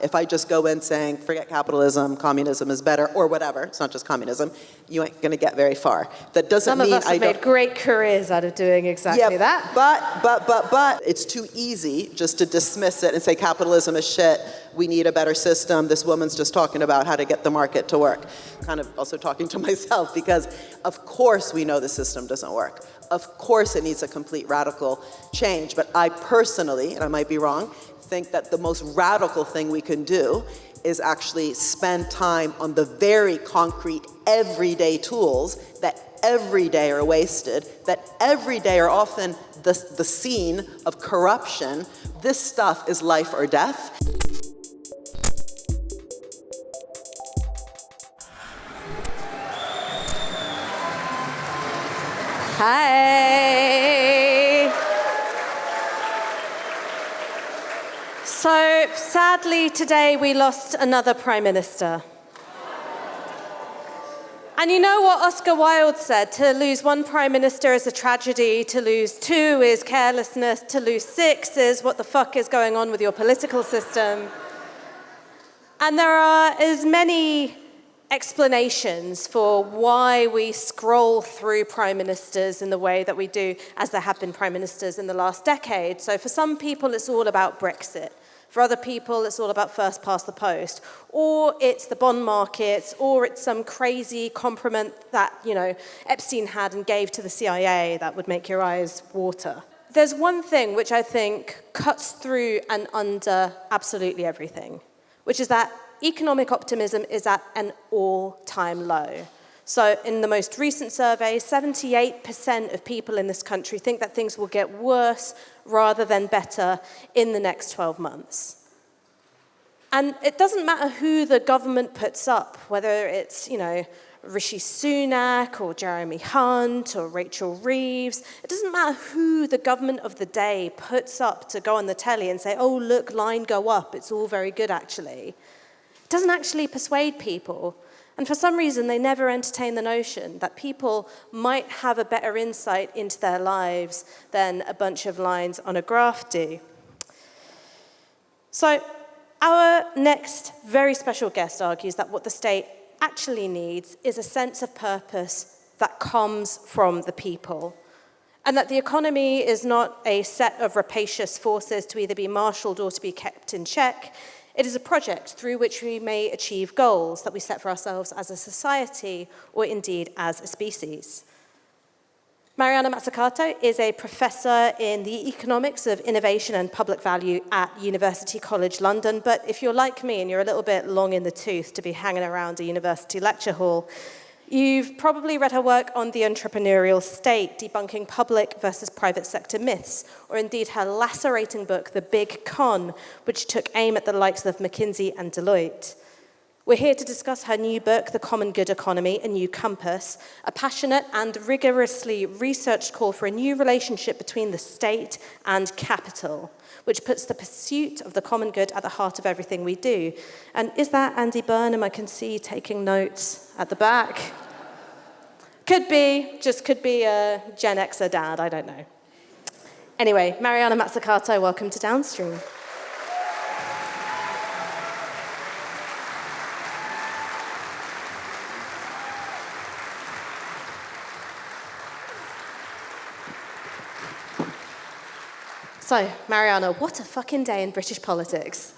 If I just go in saying, forget capitalism, communism is better, or whatever, it's not just communism, you ain't gonna get very far. That doesn't mean Some of us have made great careers out of doing exactly that. But it's too easy just to dismiss it and say capitalism is shit, we need a better system, this woman's just talking about how to get the market to work. Kind of also talking to myself, because of course we know the system doesn't work. Of course it needs a complete radical change, but I personally, and I might be wrong, think that the most radical thing we can do is actually spend time on the very concrete, everyday tools that every day are wasted, that every day are often the scene of corruption. This stuff is life or death. Hi. So sadly today we lost another Prime Minister. And you know what Oscar Wilde said? To lose one Prime Minister is a tragedy, to lose two is carelessness, to lose six is what the fuck is going on with your political system. And there are as many explanations for why we scroll through prime ministers in the way that we do, as there have been prime ministers in the last decade. So for some people, it's all about Brexit. For other people, it's all about first past the post. Or it's the bond markets, or it's some crazy compliment that, Epstein had and gave to the CIA that would make your eyes water. There's one thing which I think cuts through and under absolutely everything, which is that economic optimism is at an all-time low. So in the most recent survey, 78% of people in this country think that things will get worse rather than better in the next 12 months. And it doesn't matter who the government puts up, whether it's, Rishi Sunak or Jeremy Hunt or Rachel Reeves. It doesn't matter who the government of the day puts up to go on the telly and say, oh, look, line go up, it's all very good, actually. It doesn't actually persuade people. And for some reason, they never entertain the notion that people might have a better insight into their lives than a bunch of lines on a graph do. So our next very special guest argues that what the state actually needs is a sense of purpose that comes from the people, and that the economy is not a set of rapacious forces to either be marshaled or to be kept in check. It is a project through which we may achieve goals that we set for ourselves as a society or indeed as a species. Mariana Mazzucato is a professor in the economics of innovation and public value at University College London, but if you're like me and you're a little bit long in the tooth to be hanging around a university lecture hall, you've probably read her work on the entrepreneurial state, debunking public versus private sector myths, or indeed her lacerating book, The Big Con, which took aim at the likes of McKinsey and Deloitte. We're here to discuss her new book, The Common Good Economy, A New Compass, a passionate and rigorously researched call for a new relationship between the state and capital, which puts the pursuit of the common good at the heart of everything we do. And is that Andy Burnham? I can see taking notes at the back. Could be a Gen Xer dad, I don't know. Anyway, Mariana Mazzucato, welcome to Downstream. So, Mariana, what a fucking day in British politics.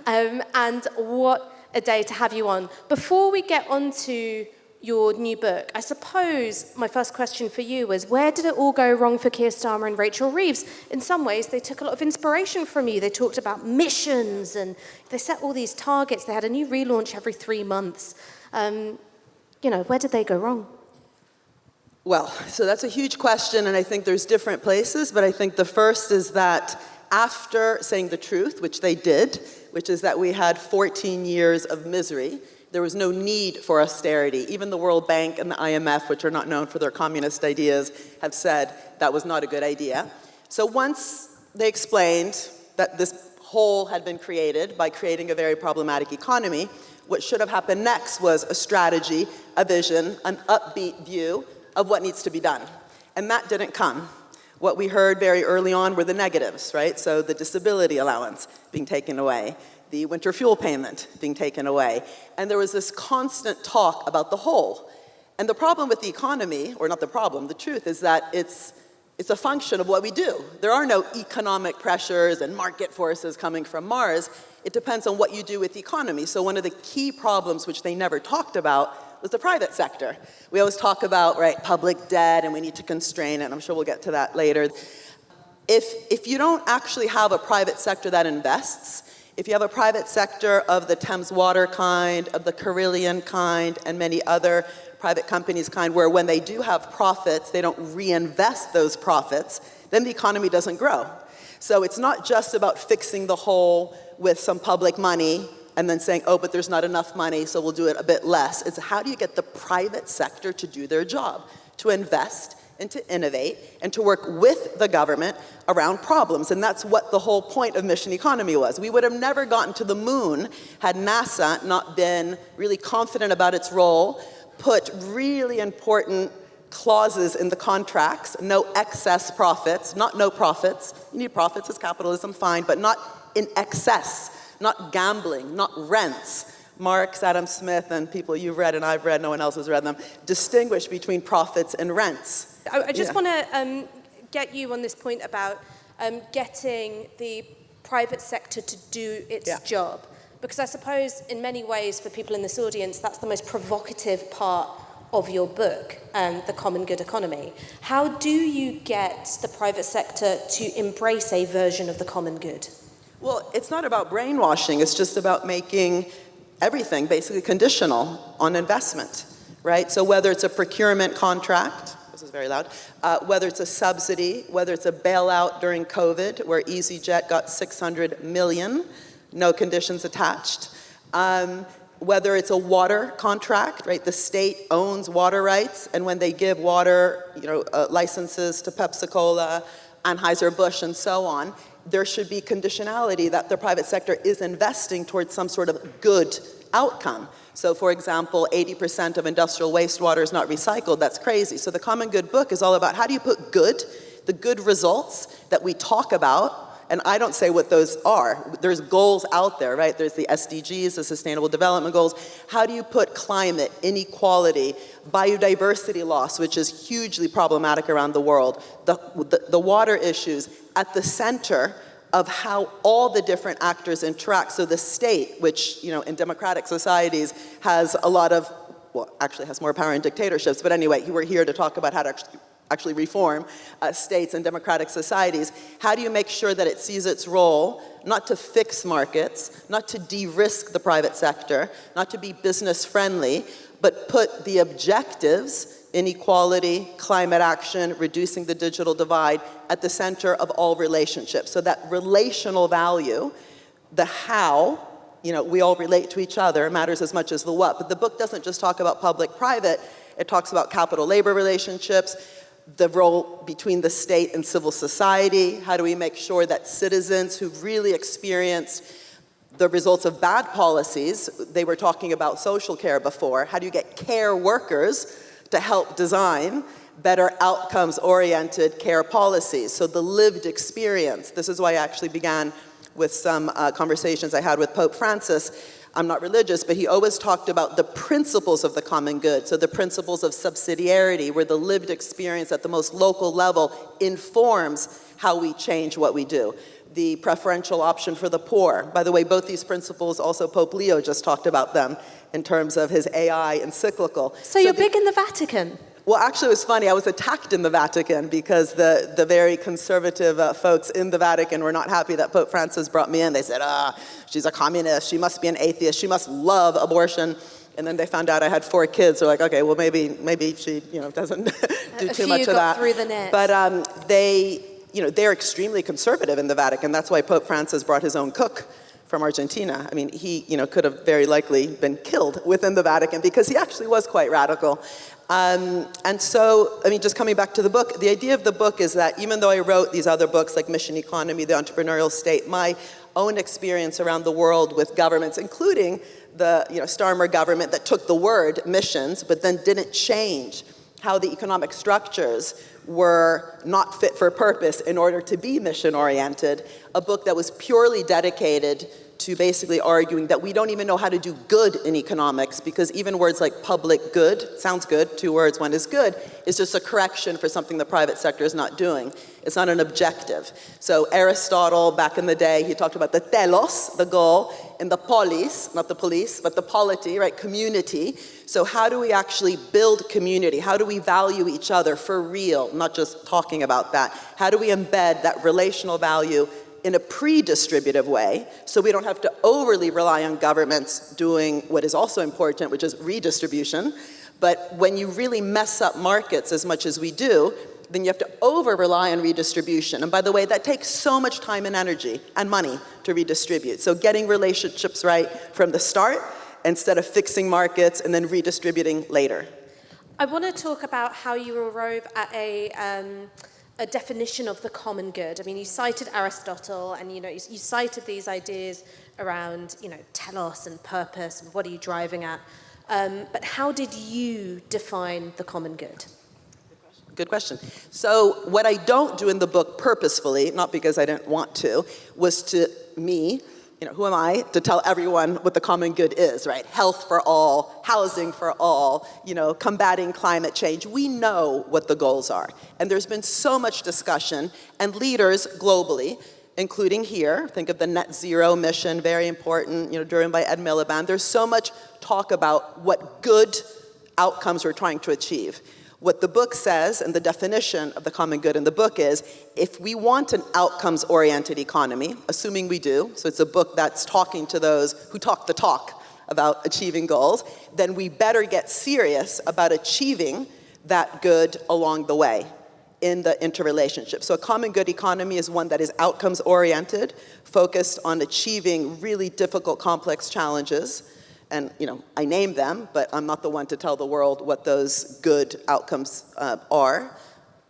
And what a day to have you on. Before we get on to your new book, I suppose my first question for you was, where did it all go wrong for Keir Starmer and Rachel Reeves? In some ways, they took a lot of inspiration from you. They talked about missions, and they set all these targets. They had a new relaunch every 3 months. Where did they go wrong? Well, so that's a huge question, and I think there's different places, but I think the first is that after saying the truth, which they did, which is that we had 14 years of misery, there was no need for austerity. Even the World Bank and the IMF, which are not known for their communist ideas, have said that was not a good idea. So once they explained that this hole had been created by creating a very problematic economy, what should have happened next was a strategy, a vision, an upbeat view of what needs to be done. And that didn't come. What we heard very early on were the negatives, right? So the disability allowance being taken away, the winter fuel payment being taken away. And there was this constant talk about the whole. And the problem with the economy, or not the problem, the truth is that it's a function of what we do. There are no economic pressures and market forces coming from Mars. It depends on what you do with the economy. So one of the key problems, which they never talked about, was the private sector. We always talk about, right, public debt, and we need to constrain it, and I'm sure we'll get to that later. If you don't actually have a private sector that invests, if you have a private sector of the Thames Water kind, of the Carillion kind, and many other private companies kind, where when they do have profits, they don't reinvest those profits, then the economy doesn't grow. So it's not just about fixing the hole with some public money and then saying, oh, but there's not enough money, so we'll do it a bit less. It's how do you get the private sector to do their job, to invest and to innovate and to work with the government around problems. And that's what the whole point of mission economy was. We would have never gotten to the moon had NASA not been really confident about its role, put really important clauses in the contracts, no excess profits, not no profits. You need profits as capitalism, fine, but not in excess, not gambling, not rents. Marx, Adam Smith, and people you've read and I've read, no one else has read them, distinguish between profits and rents. I just want to get you on this point about getting the private sector to do its job. Because I suppose in many ways for people in this audience, that's the most provocative part of your book, The Common Good Economy. How do you get the private sector to embrace a version of the common good? Well, it's not about brainwashing, it's just about making everything basically conditional on investment, right? So whether it's a procurement contract, this is very loud, whether it's a subsidy, whether it's a bailout during COVID, where EasyJet got $600 million, no conditions attached, whether it's a water contract, right? The state owns water rights, and when they give water, licenses to Pepsi-Cola, Anheuser-Busch, and so on, there should be conditionality that the private sector is investing towards some sort of good outcome. So for example, 80% of industrial wastewater is not recycled. That's crazy. So the Common Good book is all about how do you put good, the good results that we talk about, and I don't say what those are. There's goals out there, right? There's the SDGs, the Sustainable Development Goals. How do you put climate, inequality, biodiversity loss, which is hugely problematic around the world, the water issues at the center of how all the different actors interact. So the state, which in democratic societies has a lot of, well, actually has more power in dictatorships, but anyway, we're here to talk about how to actually reform states and democratic societies. How do you make sure that it sees its role not to fix markets, not to de-risk the private sector, not to be business friendly, but put the objectives, inequality, climate action, reducing the digital divide, at the center of all relationships. So that relational value, the how, we all relate to each other, matters as much as the what. But the book doesn't just talk about public-private, it talks about capital-labor relationships, the role between the state and civil society. How do we make sure that citizens who've really experienced the results of bad policies, they were talking about social care before, how do you get care workers to help design better outcomes-oriented care policies? So the lived experience, this is why I actually began with some conversations I had with Pope Francis. I'm not religious, but he always talked about the principles of the common good. So the principles of subsidiarity, where the lived experience at the most local level informs how we change what we do. The preferential option for the poor. By the way, both these principles, also Pope Leo just talked about them in terms of his AI encyclical. So you're big in the Vatican? Well, actually, it was funny. I was attacked in the Vatican because the very conservative folks in the Vatican were not happy that Pope Francis brought me in. They said, she's a communist. She must be an atheist. She must love abortion. And then they found out I had 4 kids. They're like, okay, well, maybe she doesn't do too much of that. A few got through the net. But they're extremely conservative in the Vatican. That's why Pope Francis brought his own cook from Argentina. I mean, he could have very likely been killed within the Vatican because he actually was quite radical. And so, just coming back to the book, the idea of the book is that even though I wrote these other books like Mission Economy, The Entrepreneurial State, my own experience around the world with governments, including the Starmer government that took the word missions, but then didn't change how the economic structures were not fit for purpose in order to be mission-oriented, a book that was purely dedicated to basically arguing that we don't even know how to do good in economics, because even words like public good, sounds good, 2 words, one is good, is just a correction for something the private sector is not doing. It's not an objective. So Aristotle, back in the day, he talked about the telos, the goal, and the polis, not the police, but the polity, right, community. So how do we actually build community? How do we value each other for real, not just talking about that? How do we embed that relational value in a pre-distributive way, so we don't have to overly rely on governments doing what is also important, which is redistribution. But when you really mess up markets as much as we do, then you have to over-rely on redistribution. And by the way, that takes so much time and energy and money to redistribute. So getting relationships right from the start, instead of fixing markets and then redistributing later. I want to talk about how you arrive at a definition of the common good. I mean, you cited Aristotle, and you cited these ideas around, telos and purpose, and what are you driving at? But how did you define the common good? Good question. So what I don't do in the book purposefully, not because I didn't want to, was to me, who am I to tell everyone what the common good is, right? Health for all, housing for all, combating climate change. We know what the goals are. And there's been so much discussion, and leaders globally, including here, think of the net zero mission, very important, driven by Ed Miliband. There's so much talk about what good outcomes we're trying to achieve. What the book says, and the definition of the common good in the book is, if we want an outcomes-oriented economy, assuming we do, so it's a book that's talking to those who talk the talk about achieving goals, then we better get serious about achieving that good along the way in the interrelationship. So a common good economy is one that is outcomes-oriented, focused on achieving really difficult, complex challenges. And, I name them, but I'm not the one to tell the world what those good outcomes are.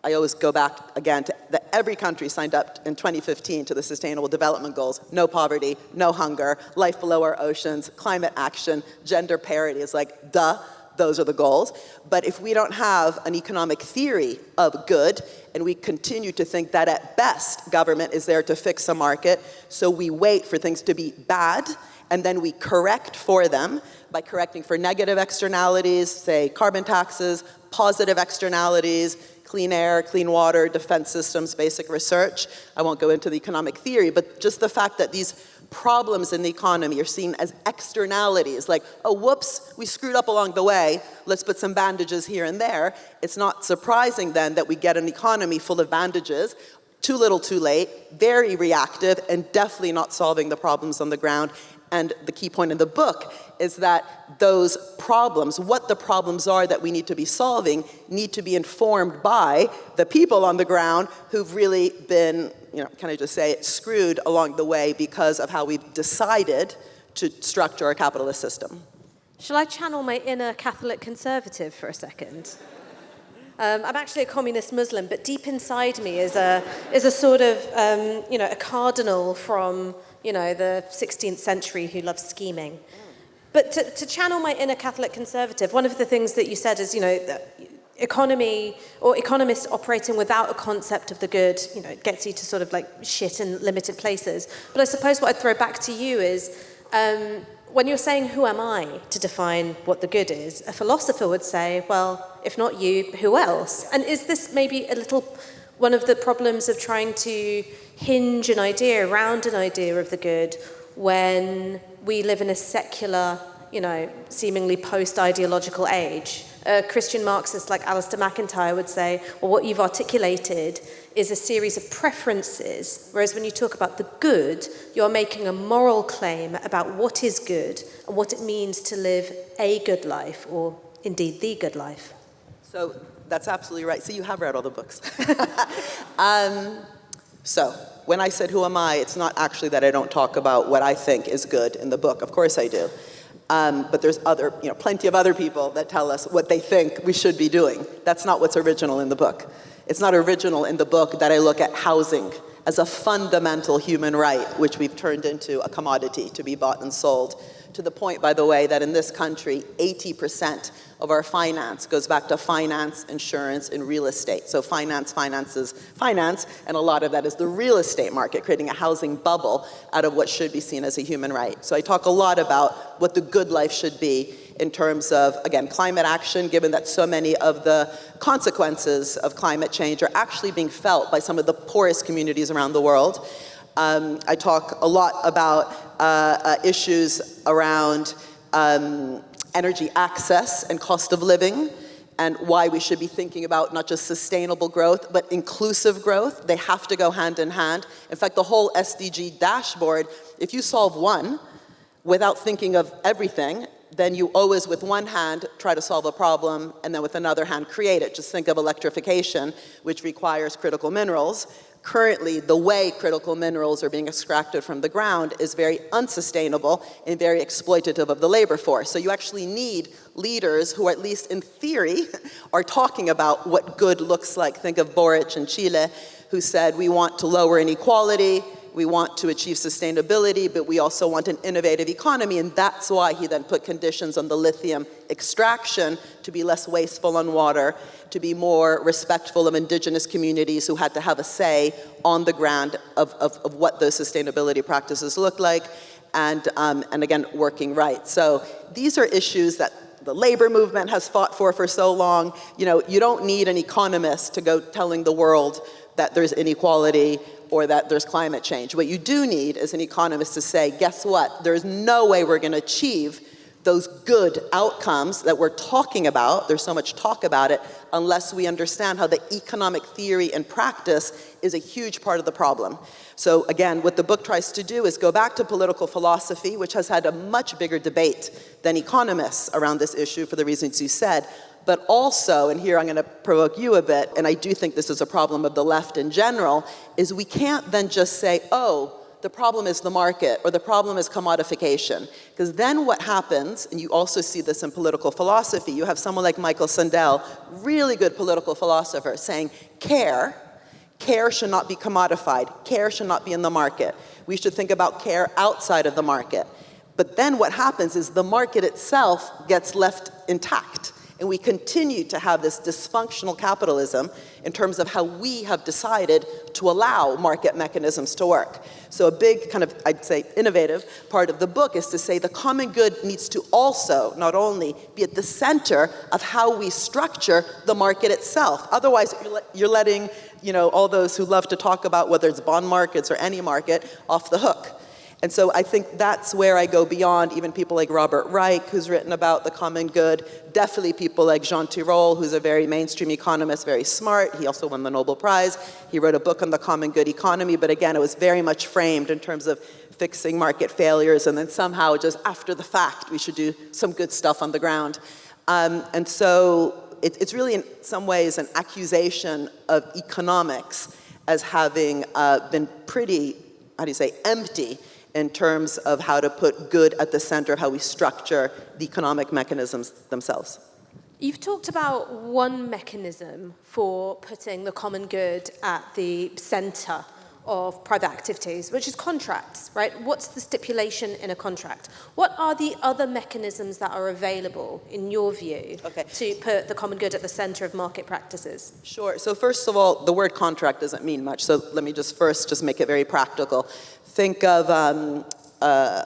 I always go back again to that every country signed up in 2015 to the Sustainable Development Goals. No poverty, no hunger, life below our oceans, climate action, gender parity is like, duh, those are the goals. But if we don't have an economic theory of good, and we continue to think that at best government is there to fix a market, so we wait for things to be bad, and then we correct for them by correcting for negative externalities, say carbon taxes, positive externalities, clean air, clean water, defense systems, basic research. I won't go into the economic theory, but just the fact that these problems in the economy are seen as externalities, like, oh, whoops, we screwed up along the way, let's put some bandages here and there. It's not surprising then that we get an economy full of bandages, too little, too late, very reactive, and definitely not solving the problems on the ground. And the key point in the book is that those problems, what the problems are that we need to be solving, need to be informed by the people on the ground who've really been, can I just say it, screwed along the way because of how we've decided to structure a capitalist system. Shall I channel my inner Catholic conservative for a second? I'm actually a communist Muslim, but deep inside me is a sort of, a cardinal from the 16th century who loves scheming. But to channel my inner Catholic conservative, one of the things that you said is, economy or economists operating without a concept of the good, gets you to sort of like shit in limited places. But I suppose what I'd throw back to you is, when you're saying, who am I to define what the good is, a philosopher would say, well, if not you, who else? And is this maybe a little one of the problems of trying to hinge an idea around an idea of the good when we live in a secular, seemingly post-ideological age? A Christian Marxist like Alistair McIntyre would say, well, what you've articulated is a series of preferences, whereas when you talk about the good, you're making a moral claim about what is good and what it means to live a good life, or indeed the good life. So that's absolutely right. So you have read all the books. So when I said, who am I, it's not actually that I don't talk about what I think is good in the book. Of course I do. But there's plenty of other people that tell us what they think we should be doing. That's not what's original in the book. It's not original in the book that I look at housing as a fundamental human right, which we've turned into a commodity to be bought and sold. To the point, by the way, that in this country, 80% of our finance goes back to finance, insurance, and real estate. So finances finance, and a lot of that is the real estate market, creating a housing bubble out of what should be seen as a human right. So I talk a lot about what the good life should be in terms of, again, climate action, given that so many of the consequences of climate change are actually being felt by some of the poorest communities around the world. I talk a lot about issues around energy access and cost of living, and why we should be thinking about not just sustainable growth, but inclusive growth. They have to go hand in hand. In fact, the whole SDG dashboard, if you solve one without thinking of everything, then you always, with one hand, try to solve a problem, and then with another hand, create it. Just think of electrification, which requires critical minerals. Currently, the way critical minerals are being extracted from the ground is very unsustainable and very exploitative of the labor force. So you actually need leaders who, at least in theory, are talking about what good looks like. Think of Boric in Chile, who said, we want to lower inequality, we want to achieve sustainability, but we also want an innovative economy, and that's why he then put conditions on the lithium extraction to be less wasteful on water, to be more respectful of indigenous communities who had to have a say on the ground of what those sustainability practices look like, and again, working rights. So these are issues that the labor movement has fought for so long. You know, you don't need an economist to go telling the world that there's inequality or that there's climate change. What you do need is an economist to say, guess what? There's no way we're going to achieve those good outcomes that we're talking about, there's so much talk about it, unless we understand how the economic theory and practice is a huge part of the problem. So again, what the book tries to do is go back to political philosophy, which has had a much bigger debate than economists around this issue for the reasons you said, but also, and here I'm going to provoke you a bit, and I do think this is a problem of the left in general, is we can't then just say, oh, the problem is the market, or the problem is commodification. Because then what happens, and you also see this in political philosophy, you have someone like Michael Sandel, really good political philosopher, saying care should not be commodified, care should not be in the market. We should think about care outside of the market. But then what happens is the market itself gets left intact. And we continue to have this dysfunctional capitalism in terms of how we have decided to allow market mechanisms to work. So a big kind of, I'd say, innovative part of the book is to say the common good needs to also not only be at the center of how we structure the market itself. Otherwise, you're letting, you know, all those who love to talk about whether it's bond markets or any market off the hook. And so I think that's where I go beyond even people like Robert Reich, who's written about the common good, definitely people like Jean Tirole, who's a very mainstream economist, very smart. He also won the Nobel Prize. He wrote a book on the common good economy, but again, it was very much framed in terms of fixing market failures, and then somehow just after the fact, we should do some good stuff on the ground. And so it's really in some ways an accusation of economics as having been pretty, how do you say, empty in terms of how to put good at the center of how we structure the economic mechanisms themselves. You've talked about one mechanism for putting the common good at the center of private activities, which is contracts, right? What's the stipulation in a contract? What are the other mechanisms that are available, in your view, to put the common good at the center of market practices? Sure. So first of all, the word contract doesn't mean much. So let me just first make it very practical. Think of,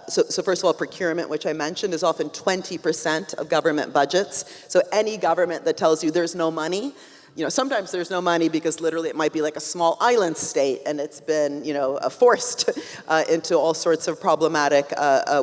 so first of all, procurement, which I mentioned, is often 20% of government budgets. So any government that tells you there's no money, you know, sometimes there's no money because literally it might be like a small island state and it's been, you know, forced into all sorts of problematic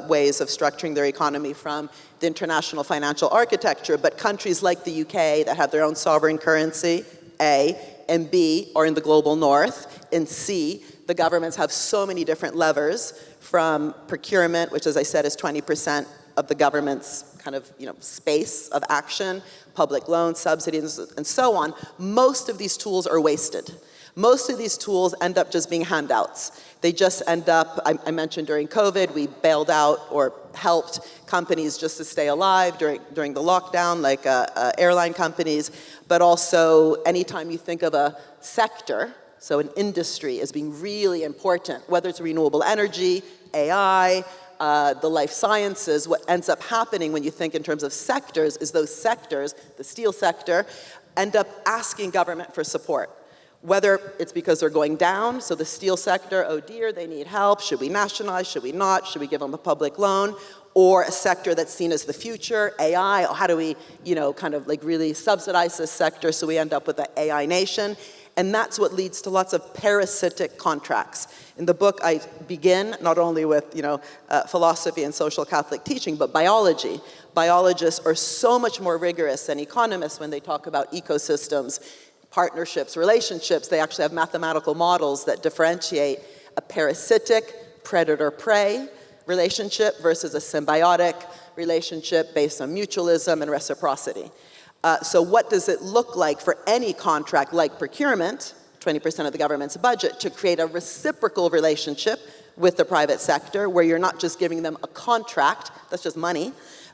ways of structuring their economy from the international financial architecture. But countries like the UK that have their own sovereign currency, A, and B, are in the global north, and C, the governments have so many different levers from procurement, which as I said is 20% of the government's kind of, you know, space of action, public loans, subsidies, and so on. Most of these tools are wasted. Most of these tools end up just being handouts. They just end up, I mentioned during COVID, we bailed out or helped companies just to stay alive during the lockdown, like airline companies, but also anytime you think of a sector So an industry is being really important, whether it's renewable energy, AI, the life sciences. What ends up happening when you think in terms of sectors is those sectors, the steel sector, end up asking government for support. Whether it's because they're going down, so the steel sector, oh dear, they need help, should we nationalize, should we not, should we give them a public loan? Or a sector that's seen as the future, AI, how do we, kind of like really subsidize this sector so we end up with the AI nation? And that's what leads to lots of parasitic contracts. In the book, I begin not only with philosophy and social Catholic teaching, but biology. Biologists are so much more rigorous than economists when they talk about ecosystems, partnerships, relationships. They actually have mathematical models that differentiate a parasitic predator-prey relationship versus a symbiotic relationship based on mutualism and reciprocity. So what does it look like for any contract like procurement, 20% of the government's budget, to create a reciprocal relationship with the private sector where you're not just giving them a contract, that's just money,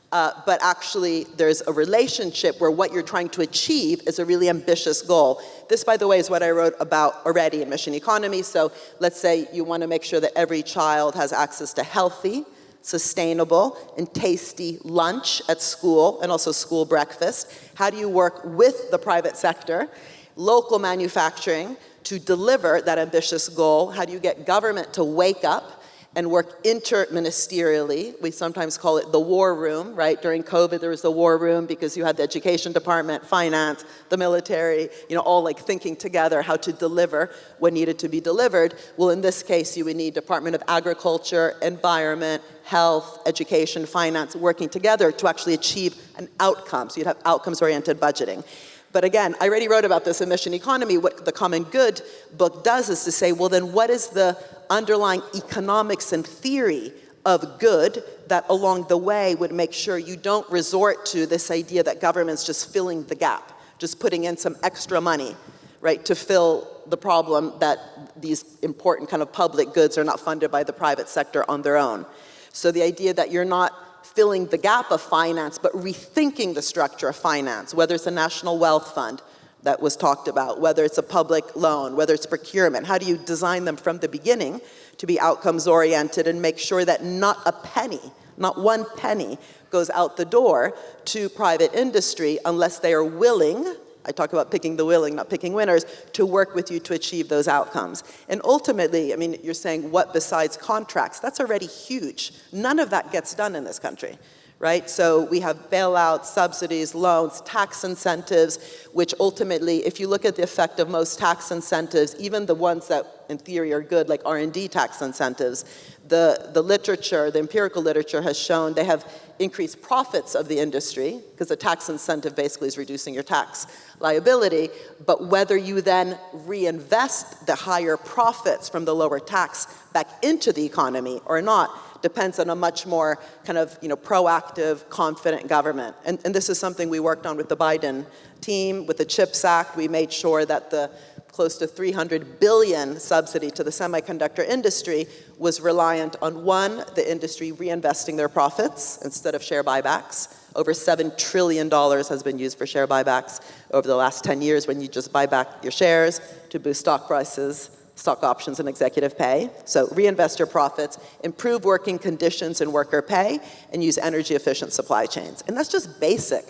but actually there's a relationship where what you're trying to achieve is a really ambitious goal. This, by the way, is what I wrote about already in Mission Economy. So let's say you want to make sure that every child has access to healthy, sustainable, and tasty lunch at school, and also school breakfast. How do you work with the private sector, local manufacturing, to deliver that ambitious goal? How do you get government to wake up and work interministerially? We sometimes call it the war room, right? During COVID, there was the war room because you had the education department, finance, the military, all like thinking together how to deliver what needed to be delivered. Well, in this case, you would need Department of Agriculture, Environment, Health, Education, Finance, working together to actually achieve an outcome. So you'd have outcomes-oriented budgeting. But again, I already wrote about this in Mission Economy. What the Common Good book does is to say, well, then what is the underlying economics and theory of good that along the way would make sure you don't resort to this idea that government's just filling the gap, just putting in some extra money, right, to fill the problem that these important kind of public goods are not funded by the private sector on their own. So the idea that you're not filling the gap of finance, but rethinking the structure of finance, whether it's a national wealth fund that was talked about, whether it's a public loan, whether it's procurement. How do you design them from the beginning to be outcomes oriented and make sure that not a penny, not one penny, goes out the door to private industry unless they are willing, I talk about picking the willing, not picking winners, to work with you to achieve those outcomes. And ultimately, you're saying what besides contracts? That's already huge. None of that gets done in this country, right? So we have bailouts, subsidies, loans, tax incentives, which ultimately, if you look at the effect of most tax incentives, even the ones that in theory are good, like R&D tax incentives, the literature, the empirical literature has shown they have increased profits of the industry, because the tax incentive basically is reducing your tax liability, but whether you then reinvest the higher profits from the lower tax back into the economy or not depends on a much more kind of proactive, confident government. And this is something we worked on with the Biden team. With the CHIPS Act, we made sure that the close to $300 billion subsidy to the semiconductor industry was reliant on, one, the industry reinvesting their profits instead of share buybacks. Over $7 trillion has been used for share buybacks over the last 10 years when you just buy back your shares to boost stock prices, stock options, and executive pay. So reinvest your profits, improve working conditions and worker pay, and use energy-efficient supply chains. And that's just basic.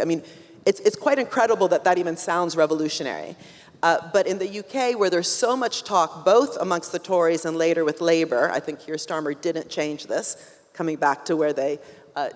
It's quite incredible that that even sounds revolutionary. But in the UK, where there's so much talk, both amongst the Tories and later with Labour, I think Keir Starmer didn't change this, coming back to where they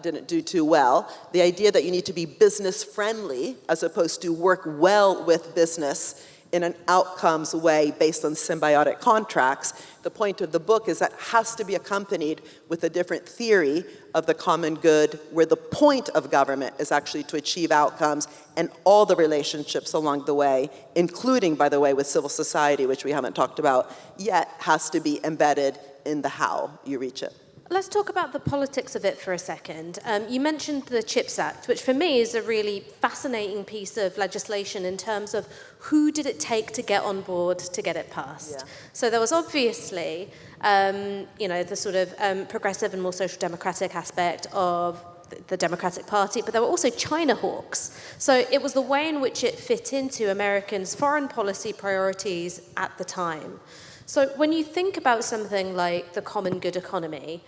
didn't do too well, the idea that you need to be business-friendly as opposed to work well with business in an outcomes way based on symbiotic contracts. The point of the book is that has to be accompanied with a different theory of the common good, where the point of government is actually to achieve outcomes, and all the relationships along the way, including, by the way, with civil society, which we haven't talked about yet, has to be embedded in the how you reach it. Let's talk about the politics of it for a second. You mentioned the CHIPS Act, which for me is a really fascinating piece of legislation in terms of who did it take to get on board to get it passed. Yeah. So there was obviously, the sort of progressive and more social democratic aspect of the Democratic Party, but there were also China hawks. So it was the way in which it fit into Americans' foreign policy priorities at the time. So when you think about something like the common good economy,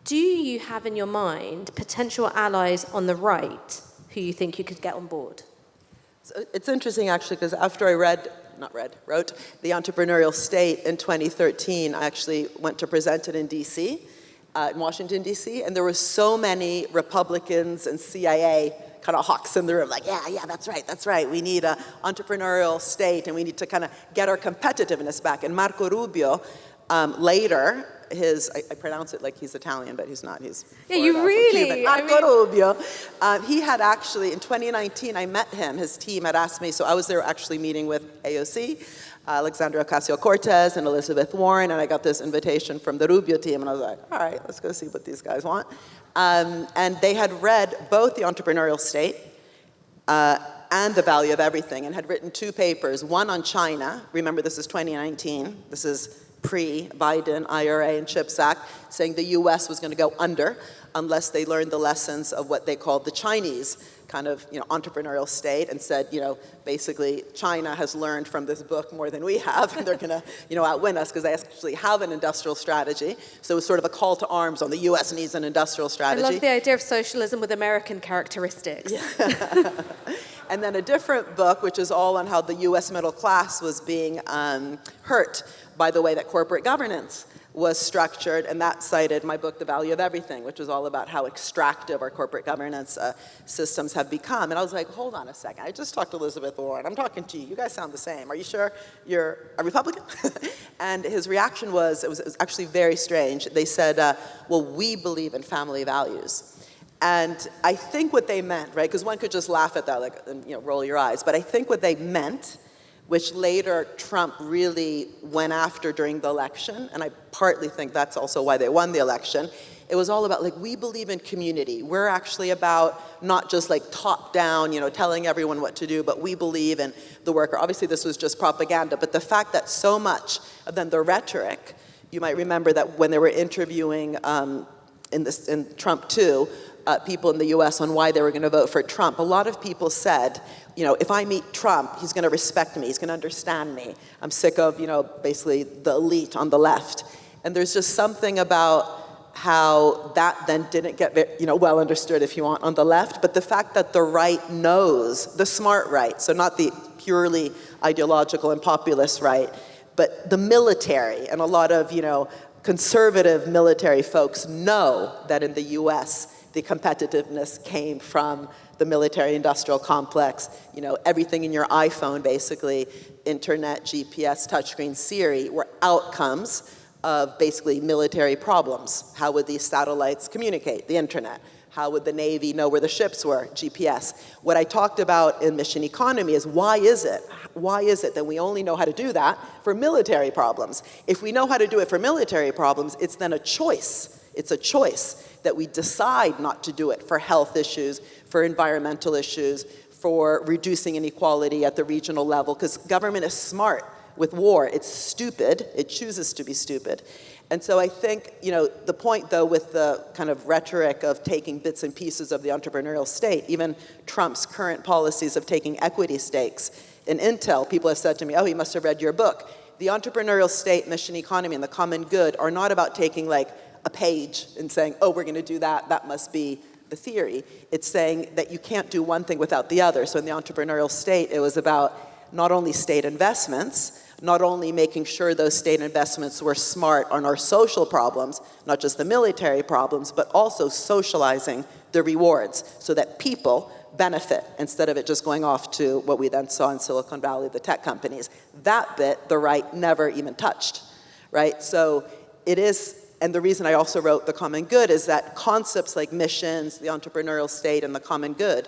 do you have in your mind potential allies on the right who you think you could get on board? So it's interesting, actually, because after I wrote The Entrepreneurial State in 2013, I actually went to present it in D.C., in Washington, D.C., and there were so many Republicans and CIA kind of hawks in the room, like, yeah, that's right. We need an entrepreneurial state, and we need to kind of get our competitiveness back. And Marco Rubio, later, I pronounce it like he's Italian, but he's not. He's Cuban. Marco Rubio. He had actually, in 2019, I met him. His team had asked me, so I was there actually meeting with AOC, Alexandria Ocasio-Cortez, and Elizabeth Warren, and I got this invitation from the Rubio team, and I was like, all right, let's go see what these guys want. And they had read both The Entrepreneurial State and The Value of Everything, and had written 2 papers, one on China. Remember, this is 2019. This is pre-Biden, IRA, and CHIPS Act, saying the US was going to go under unless they learned the lessons of what they called the Chinese kind of, entrepreneurial state, and said, basically China has learned from this book more than we have, and they're going to, outwin us because they actually have an industrial strategy. So it was sort of a call to arms on the US needs an industrial strategy. I love the idea of socialism with American characteristics. Yeah. And then a different book, which is all on how the US middle class was being hurt by the way that corporate governance was structured, and that cited my book, The Value of Everything, which was all about how extractive our corporate governance systems have become. And I was like, hold on a second, I just talked to Elizabeth Warren, I'm talking to you, you guys sound the same. Are you sure you're a Republican? And his reaction was, it was actually very strange. They said, well, we believe in family values. And I think what they meant, right, because one could just laugh at that, like, and, roll your eyes, but I think what they meant, which later Trump really went after during the election, and I partly think that's also why they won the election, it was all about, like, we believe in community. We're actually about not just like top down, telling everyone what to do, but we believe in the worker. Obviously this was just propaganda, but the fact that so much of then the rhetoric, you might remember that when they were interviewing in Trump 2, people in the US on why they were going to vote for Trump, a lot of people said, if I meet Trump, he's going to respect me, he's going to understand me. I'm sick of, basically the elite on the left. And there's just something about how that then didn't get, well understood, if you want, on the left, but the fact that the right knows, the smart right, so not the purely ideological and populist right, but the military, and a lot of, conservative military folks know that in the US, the competitiveness came from the military-industrial complex. Everything in your iPhone, basically, internet, GPS, touchscreen, Siri, were outcomes of basically military problems. How would these satellites communicate? The internet. How would the Navy know where the ships were? GPS. What I talked about in Mission Economy is why is it that we only know how to do that for military problems? If we know how to do it for military problems, it's then a choice. It's a choice that we decide not to do it for health issues, for environmental issues, for reducing inequality at the regional level, because government is smart with war. It's stupid. It chooses to be stupid. And so I think, the point, though, with the kind of rhetoric of taking bits and pieces of the entrepreneurial state, even Trump's current policies of taking equity stakes in Intel, people have said to me, oh, he must have read your book. The entrepreneurial state, mission economy, and the common good are not about taking, like, a page and saying, oh, we're going to do that, that must be the theory. It's saying that you can't do one thing without the other. So in the entrepreneurial state, it was about not only state investments, not only making sure those state investments were smart on our social problems, not just the military problems, but also socializing the rewards so that people benefit instead of it just going off to what we then saw in Silicon Valley, the tech companies. That bit, the right never even touched, right? So it is. And the reason I also wrote The Common Good is that concepts like missions, the entrepreneurial state, and the common good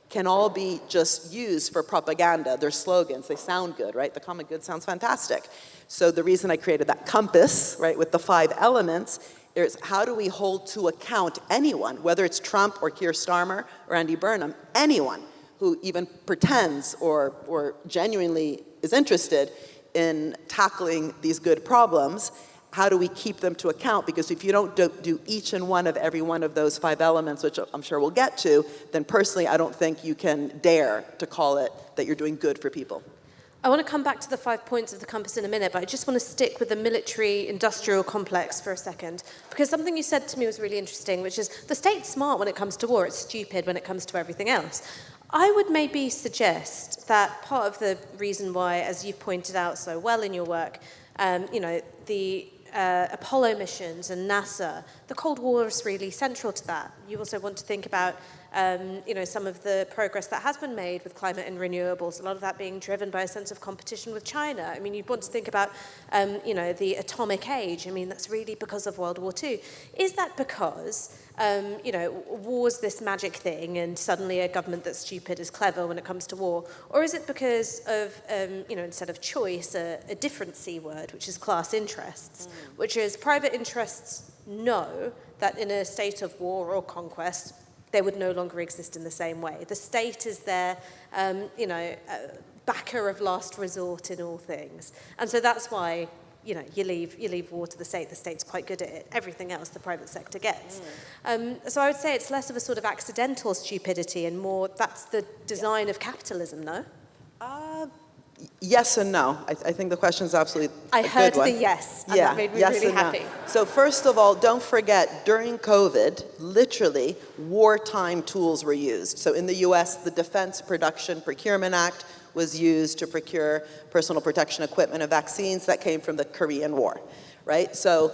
can all be just used for propaganda. They're slogans, they sound good, right? The common good sounds fantastic. So the reason I created that compass, right, with the 5 elements, is how do we hold to account anyone, whether it's Trump or Keir Starmer or Andy Burnham, anyone who even pretends or genuinely is interested in tackling these good problems. how do we keep them to account? Because if you don't do each and one of every one of those 5 elements, which I'm sure we'll get to, then personally I don't think you can dare to call it that you're doing good for people. I want to come back to the 5 points of the compass in a minute, but I just want to stick with the military-industrial complex for a second, because something you said to me was really interesting, which is the state's smart when it comes to war, it's stupid when it comes to everything else. I would maybe suggest that part of the reason why, as you've pointed out so well in your work, the Apollo missions and NASA, the Cold War is really central to that. You also want to think about some of the progress that has been made with climate and renewables, a lot of that being driven by a sense of competition with China. I mean, you want to think about, the atomic age. I mean, that's really because of World War II. Is that because, war's this magic thing and suddenly a government that's stupid is clever when it comes to war? Or is it because of, instead of choice, a different C word, which is class interests, which is private interests know that in a state of war or conquest, they would no longer exist in the same way. The state is their, backer of last resort in all things. And so that's why, you leave war to the state. The state's quite good at it. Everything else the private sector gets. So I would say it's less of a sort of accidental stupidity and more that's the design of capitalism, no? Yes and no. I think the question is absolutely I a heard good one. the yes, and yeah, that made me yes really and happy. No. So first of all, don't forget, during COVID, literally, wartime tools were used. So in the US, the Defense Production Procurement Act was used to procure personal protection equipment and vaccines that came from the Korean War, right? So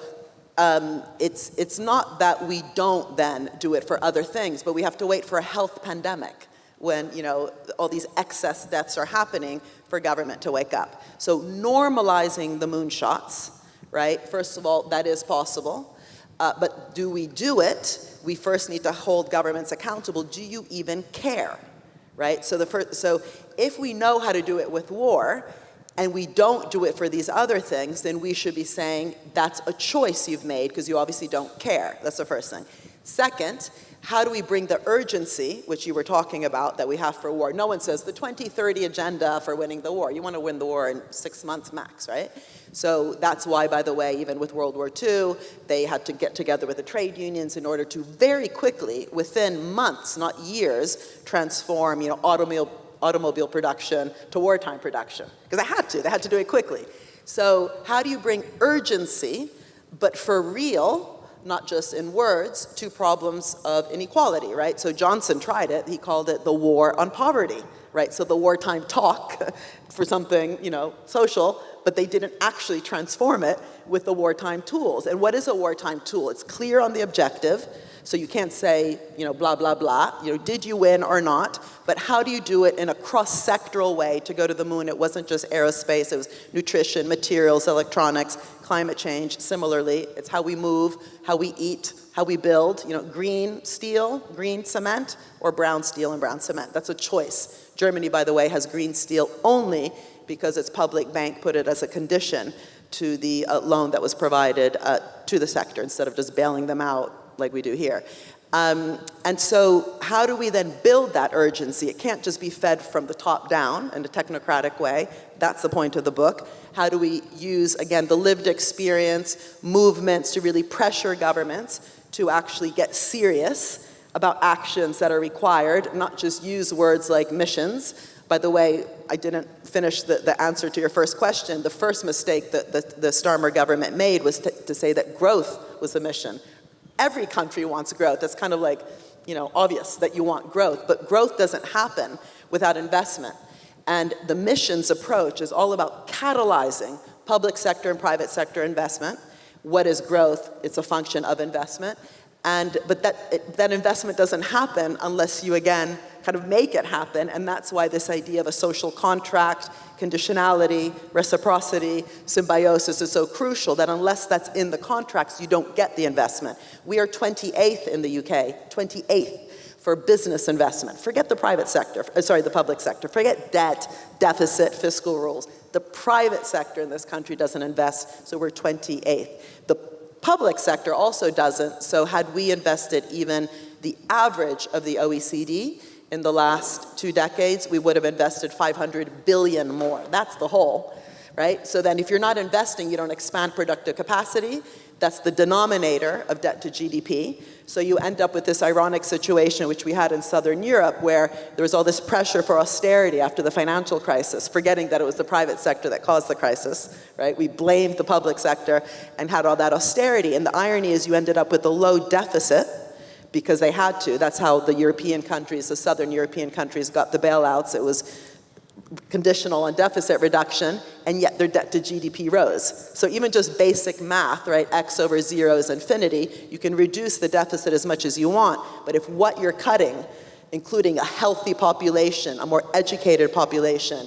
it's not that we don't then do it for other things, but we have to wait for a health pandemic when, all these excess deaths are happening for government to wake up. So normalizing the moonshots, right? First of all, that is possible. But do we do it? We first need to hold governments accountable. Do you even care, right? So if we know how to do it with war, and we don't do it for these other things, then we should be saying that's a choice you've made because you obviously don't care. That's the first thing. Second, how do we bring the urgency, which you were talking about, that we have for war? No one says the 2030 agenda for winning the war. You want to win the war in 6 months max, right? So that's why, by the way, even with World War II, they had to get together with the trade unions in order to very quickly, within months, not years, transform, automobile production to wartime production. Because they had to do it quickly. So how do you bring urgency, but for real, not just in words, to problems of inequality, right? So Johnson tried it. He called it the war on poverty, right? So the wartime talk for something, social, but they didn't actually transform it with the wartime tools. And what is a wartime tool? It's clear on the objective, so you can't say, blah, blah, blah, did you win or not? But how do you do it in a cross-sectoral way to go to the moon? It wasn't just aerospace, it was nutrition, materials, electronics, climate change. Similarly, it's how we move, how we eat, how we build, green steel, green cement, or brown steel and brown cement. That's a choice. Germany, by the way, has green steel only because its public bank put it as a condition to the loan that was provided to the sector instead of just bailing them out like we do here. And so how do we then build that urgency? It can't just be fed from the top down in a technocratic way. That's the point of the book. How do we use, again, the lived experience, movements to really pressure governments to actually get serious about actions that are required, not just use words like missions. By the way, I didn't finish the answer to your first question. The first mistake that the Starmer government made was to say that growth was a mission. Every country wants growth. That's kind of like, obvious that you want growth, but growth doesn't happen without investment. And the missions approach is all about catalyzing public sector and private sector investment. What is growth? It's a function of investment. But that investment doesn't happen unless you, again, kind of make it happen. And that's why this idea of a social contract, conditionality, reciprocity, symbiosis is so crucial, that unless that's in the contracts, you don't get the investment. We are 28th in the UK, 28th for business investment. Forget the private sector, the public sector. Forget debt, deficit, fiscal rules. The private sector in this country doesn't invest, so we're 28th. The public sector also doesn't, so had we invested even the average of the OECD in the last 2 decades, we would have invested 500 billion more. That's the whole, right? So then if you're not investing, you don't expand productive capacity. That's the denominator of debt to GDP. So you end up with this ironic situation, which we had in Southern Europe, where there was all this pressure for austerity after the financial crisis, forgetting that it was the private sector that caused the crisis, right? We blamed the public sector and had all that austerity. And the irony is you ended up with a low deficit because they had to. That's how the European countries, the Southern European countries, got the bailouts. It was conditional on deficit reduction, and yet their debt to GDP rose. So even just basic math, right, x over 0 is infinity, you can reduce the deficit as much as you want, but if what you're cutting, including a healthy population, a more educated population,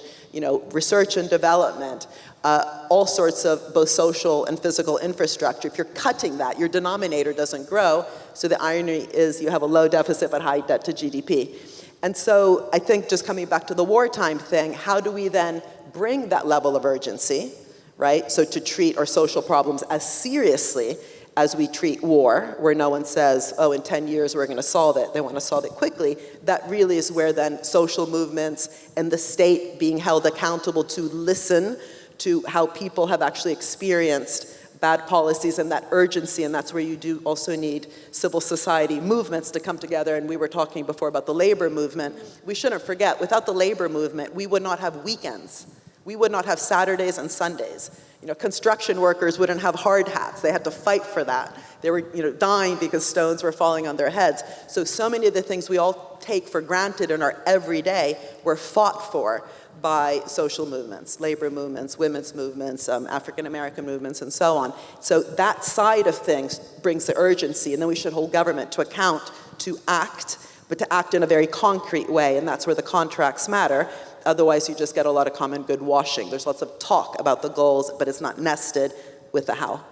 research and development, all sorts of both social and physical infrastructure, if you're cutting that, your denominator doesn't grow, so the irony is you have a low deficit but high debt to GDP. And so I think just coming back to the wartime thing, how do we then bring that level of urgency, right? So to treat our social problems as seriously as we treat war, where no one says, oh, in 10 years we're going to solve it. They want to solve it quickly. That really is where then social movements and the state being held accountable to listen to how people have actually experienced bad policies and that urgency, and that's where you do also need civil society movements to come together. And we were talking before about the labor movement. We shouldn't forget, without the labor movement, we would not have weekends. We would not have Saturdays and Sundays. Construction workers wouldn't have hard hats. They had to fight for that. They were dying because stones were falling on their heads. So many of the things we all take for granted in our everyday were fought for by social movements, labor movements, women's movements, African-American movements, and so on. So that side of things brings the urgency, and then we should hold government to account to act, but to act in a very concrete way, and that's where the contracts matter. Otherwise, you just get a lot of common good washing. There's lots of talk about the goals, but it's not nested with the how.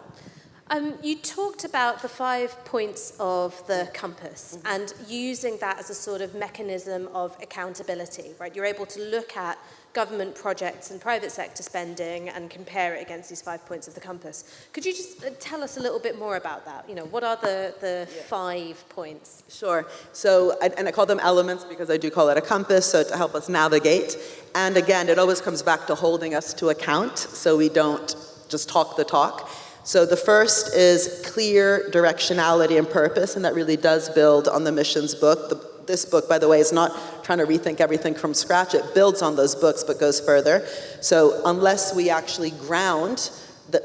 You talked about the 5 points of the compass and using that as a sort of mechanism of accountability, right? You're able to look at government projects and private sector spending and compare it against these 5 points of the compass. Could you just tell us a little bit more about that? What are the 5 points? Sure. So, and I call them elements because I do call it a compass, so to help us navigate. And again, it always comes back to holding us to account so we don't just talk the talk. So the first is clear directionality and purpose, and that really does build on the missions book. This book, by the way, is not trying to rethink everything from scratch. It builds on those books, but goes further. So unless we actually ground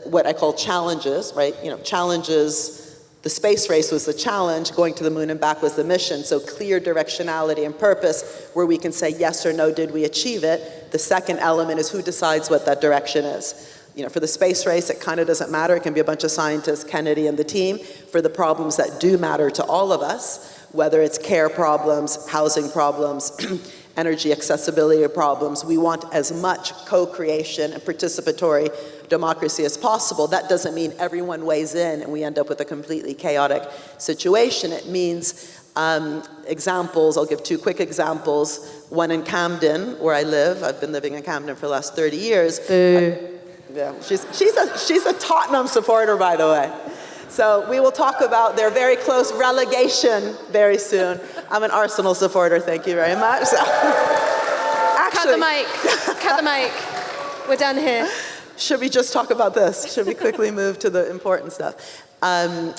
what I call challenges, right? Challenges, the space race was the challenge, going to the moon and back was the mission. So clear directionality and purpose, where we can say yes or no, did we achieve it? The second element is who decides what that direction is. For the space race, it kind of doesn't matter. It can be a bunch of scientists, Kennedy and the team. For the problems that do matter to all of us, whether it's care problems, housing problems, energy accessibility problems, we want as much co-creation and participatory democracy as possible. That doesn't mean everyone weighs in and we end up with a completely chaotic situation. It means examples. I'll give 2 quick examples. One in Camden, where I live. I've been living in Camden for the last 30 years. Yeah, she's a Tottenham supporter, by the way. So we will talk about their very close relegation very soon. I'm an Arsenal supporter, thank you very much. So, actually, Cut the mic. We're done here. Should we just talk about this? Should we quickly move to the important stuff?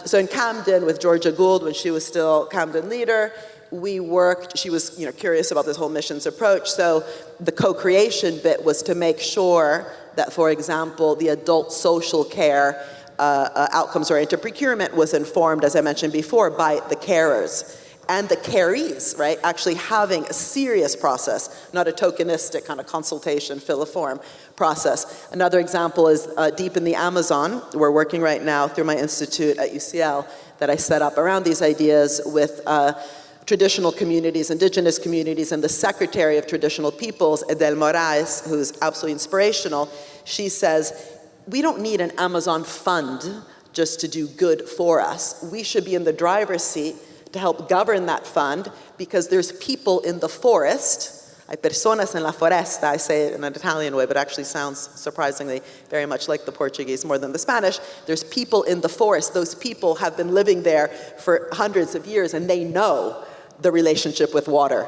So in Camden with Georgia Gould, when she was still Camden leader, we worked, she was curious about this whole missions approach. So the co-creation bit was to make sure that, for example, the adult social care outcomes-oriented procurement was informed, as I mentioned before, by the carers and the carees, right? Actually having a serious process, not a tokenistic kind of consultation, fill a form process. Another example is deep in the Amazon. We're working right now through my institute at UCL that I set up around these ideas with traditional communities, indigenous communities, and the Secretary of Traditional Peoples, Edel Moraes, who's absolutely inspirational. She says, we don't need an Amazon fund just to do good for us. We should be in the driver's seat to help govern that fund because there's people in the forest. Hay personas en la foresta, I say it in an Italian way, but actually sounds surprisingly very much like the Portuguese more than the Spanish. There's people in the forest. Those people have been living there for hundreds of years and they know the relationship with water.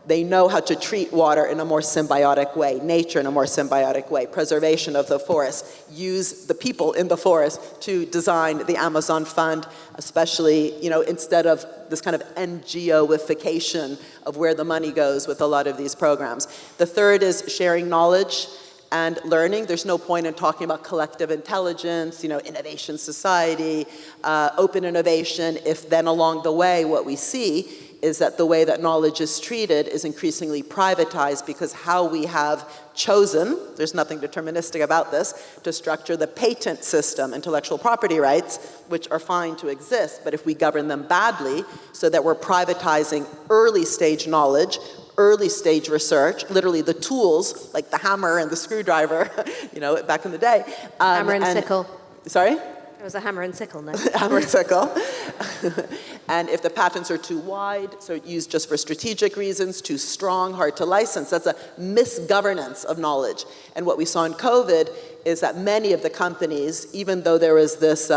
They know how to treat water in a more symbiotic way, nature in a more symbiotic way, preservation of the forest, use the people in the forest to design the Amazon Fund, especially, instead of this kind of NGOification of where the money goes with a lot of these programs. The third is sharing knowledge and learning. There's no point in talking about collective intelligence, innovation society, open innovation, if then along the way what we see is that the way that knowledge is treated is increasingly privatized because how we have chosen, there's nothing deterministic about this, to structure the patent system, intellectual property rights, which are fine to exist, but if we govern them badly so that we're privatizing early stage knowledge, early stage research, literally the tools, like the hammer and the screwdriver, back in the day. Hammer and sickle. Sorry? It was a hammer and sickle, no? Hammer and sickle. And if the patents are too wide, so used just for strategic reasons, too strong, hard to license, that's a misgovernance of knowledge. And what we saw in COVID is that many of the companies, even though there was this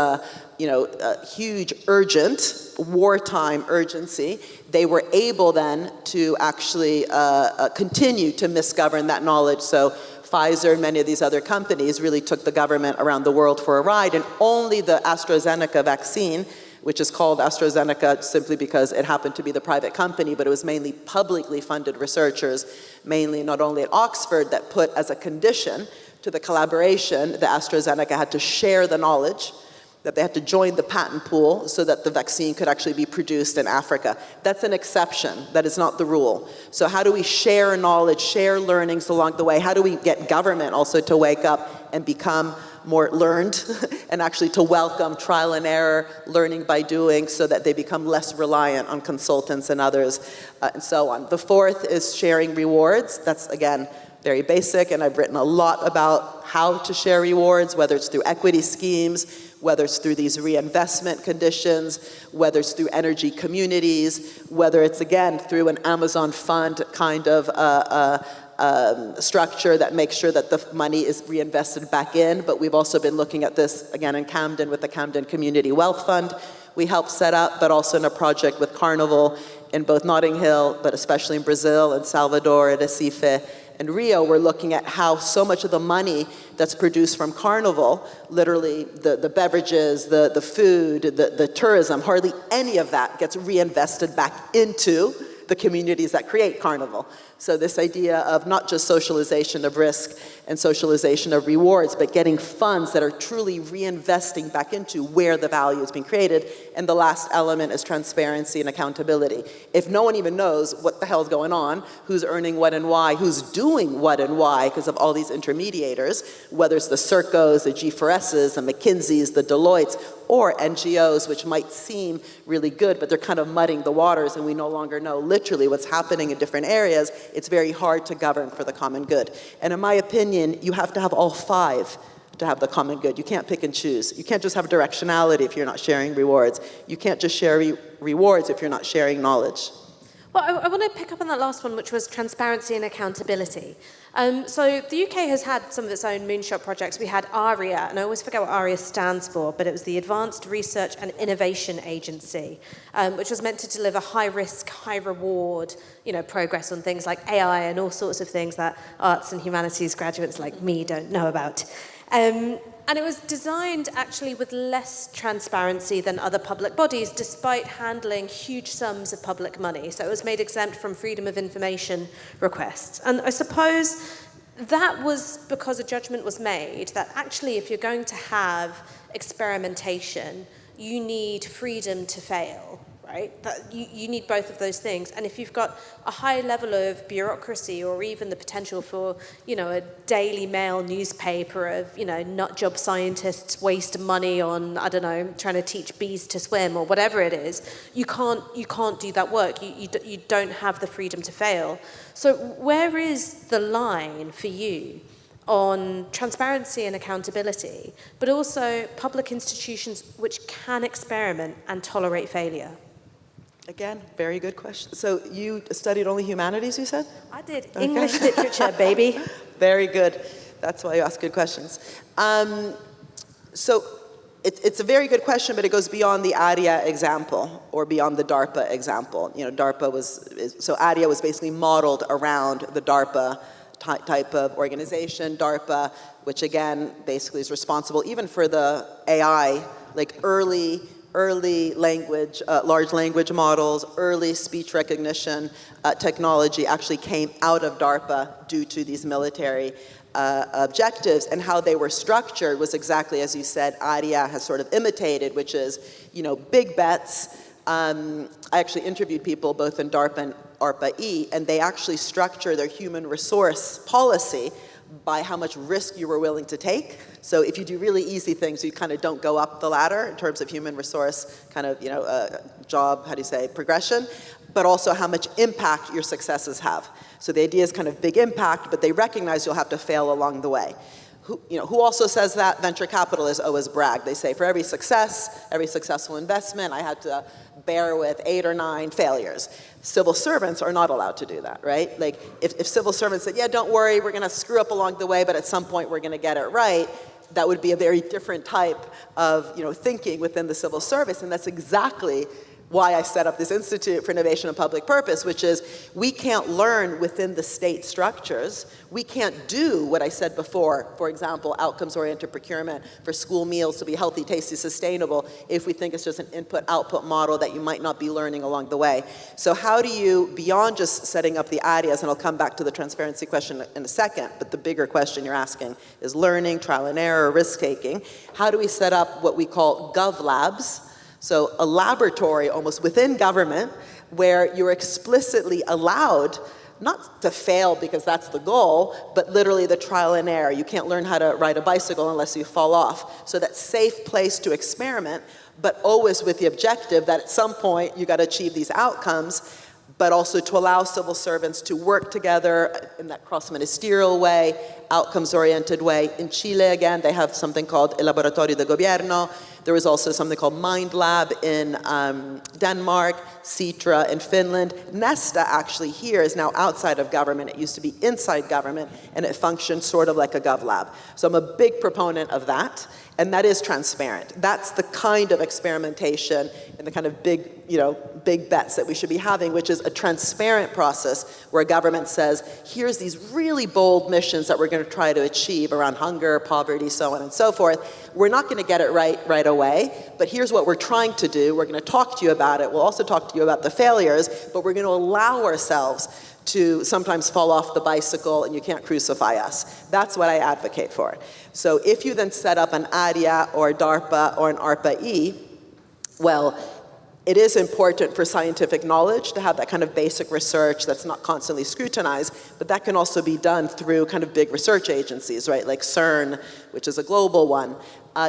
huge urgent, wartime urgency, they were able then to actually continue to misgovern that knowledge. So Pfizer and many of these other companies really took the government around the world for a ride, and only the AstraZeneca vaccine, which is called AstraZeneca simply because it happened to be the private company, but it was mainly publicly funded researchers, mainly not only at Oxford, that put as a condition to the collaboration that AstraZeneca had to share the knowledge, that they had to join the patent pool so that the vaccine could actually be produced in Africa. That's an exception. That is not the rule. So how do we share knowledge, share learnings along the way? How do we get government also to wake up and become more learned and actually to welcome trial and error, learning by doing, so that they become less reliant on consultants and others, and so on. The fourth is sharing rewards. That's, again, very basic, and I've written a lot about how to share rewards, whether it's through equity schemes, whether it's through these reinvestment conditions, whether it's through energy communities, whether it's, again, through an Amazon fund kind of structure that makes sure that the money is reinvested back in. But we've also been looking at this, again, in Camden with the Camden Community Wealth Fund we helped set up, but also in a project with Carnival in both Notting Hill, but especially in Brazil and Salvador and Recife and Rio. We're looking at how so much of the money that's produced from Carnival, literally the beverages, the food, the tourism, hardly any of that gets reinvested back into the communities that create Carnival. So this idea of not just socialization of risk and socialization of rewards, but getting funds that are truly reinvesting back into where the value is being created. And the last element is transparency and accountability. If no one even knows what the hell's going on, who's earning what and why, who's doing what and why, because of all these intermediators, whether it's the Serkos, the G4Ss, the McKinseys, the Deloittes, or NGOs, which might seem really good, but they're kind of muddying the waters and we no longer know literally what's happening in different areas, it's very hard to govern for the common good. And in my opinion, you have to have all five to have the common good. You can't pick and choose. You can't just have directionality if you're not sharing rewards. You can't just share rewards if you're not sharing knowledge. Well, I want to pick up on that last one, which was transparency and accountability. So the UK has had some of its own moonshot projects. We had ARIA, and I always forget what ARIA stands for, but it was the Advanced Research and Innovation Agency, which was meant to deliver high-risk, high-reward, progress on things like AI and all sorts of things that arts and humanities graduates like me don't know about. And it was designed actually with less transparency than other public bodies, despite handling huge sums of public money. So it was made exempt from freedom of information requests. And I suppose that was because a judgment was made that actually if you're going to have experimentation, you need freedom to fail. Right? That you need both of those things. And if you've got a high level of bureaucracy or even the potential for, a Daily Mail newspaper of, nut job scientists waste money on, trying to teach bees to swim or whatever it is, you can't do that work. You don't have the freedom to fail. So where is the line for you on transparency and accountability, but also public institutions which can experiment and tolerate failure? Again, very good question. So you studied only humanities, you said? I did. Okay. English literature, baby. Very good. That's why you ask good questions. So It's a very good question, but it goes beyond the ARIA example or beyond the DARPA example. So ARIA was basically modeled around the DARPA type of organization, DARPA, which again basically is responsible even for the AI, like early language, large language models, early speech recognition technology actually came out of DARPA due to these military objectives, and how they were structured was exactly as you said, ARIA has sort of imitated, which is, big bets. I actually interviewed people both in DARPA and ARPA-E, and they actually structure their human resource policy by how much risk you were willing to take. So if you do really easy things, you kind of don't go up the ladder in terms of human resource kind of, job, progression, but also how much impact your successes have. So the idea is kind of big impact, but they recognize you'll have to fail along the way. Who also says that? Venture capitalists always brag. They say for every success, every successful investment, I had to bear with 8 or 9 failures. Civil servants are not allowed to do that, right? Like if civil servants said, yeah, don't worry, we're gonna screw up along the way, but at some point we're gonna get it right, that would be a very different type of thinking within the civil service, and that's exactly why I set up this Institute for Innovation and Public Purpose, which is we can't learn within the state structures. We can't do what I said before, for example, outcomes-oriented procurement for school meals to be healthy, tasty, sustainable, if we think it's just an input-output model that you might not be learning along the way. So how do you, beyond just setting up the ARIAs, and I'll come back to the transparency question in a second, but the bigger question you're asking is learning, trial and error, risk-taking. How do we set up what we call gov labs? So a laboratory almost within government where you're explicitly allowed not to fail because that's the goal, but literally the trial and error. You can't learn how to ride a bicycle unless you fall off. So that safe place to experiment, but always with the objective that at some point you got to achieve these outcomes, but also to allow civil servants to work together in that cross-ministerial way, outcomes-oriented way. In Chile, again, they have something called El Laboratorio de Gobierno. There was also something called Mind Lab in Denmark, Citra in Finland. Nesta actually here is now outside of government. It used to be inside government, and it functions sort of like a gov lab. So I'm a big proponent of that, and that is transparent. That's the kind of experimentation and the kind of big bets that we should be having, which is a transparent process where a government says, here's these really bold missions that we're going to try to achieve around hunger, poverty, so on and so forth. We're not going to get it right away, but here's what we're trying to do. We're going to talk to you about it. We'll also talk to you about the failures, but we're going to allow ourselves to sometimes fall off the bicycle and you can't crucify us. That's what I advocate for. So if you then set up an ARIA or a DARPA or an ARPA-E, well, it is important for scientific knowledge to have that kind of basic research that's not constantly scrutinized, but that can also be done through kind of big research agencies, right? Like CERN, which is a global one.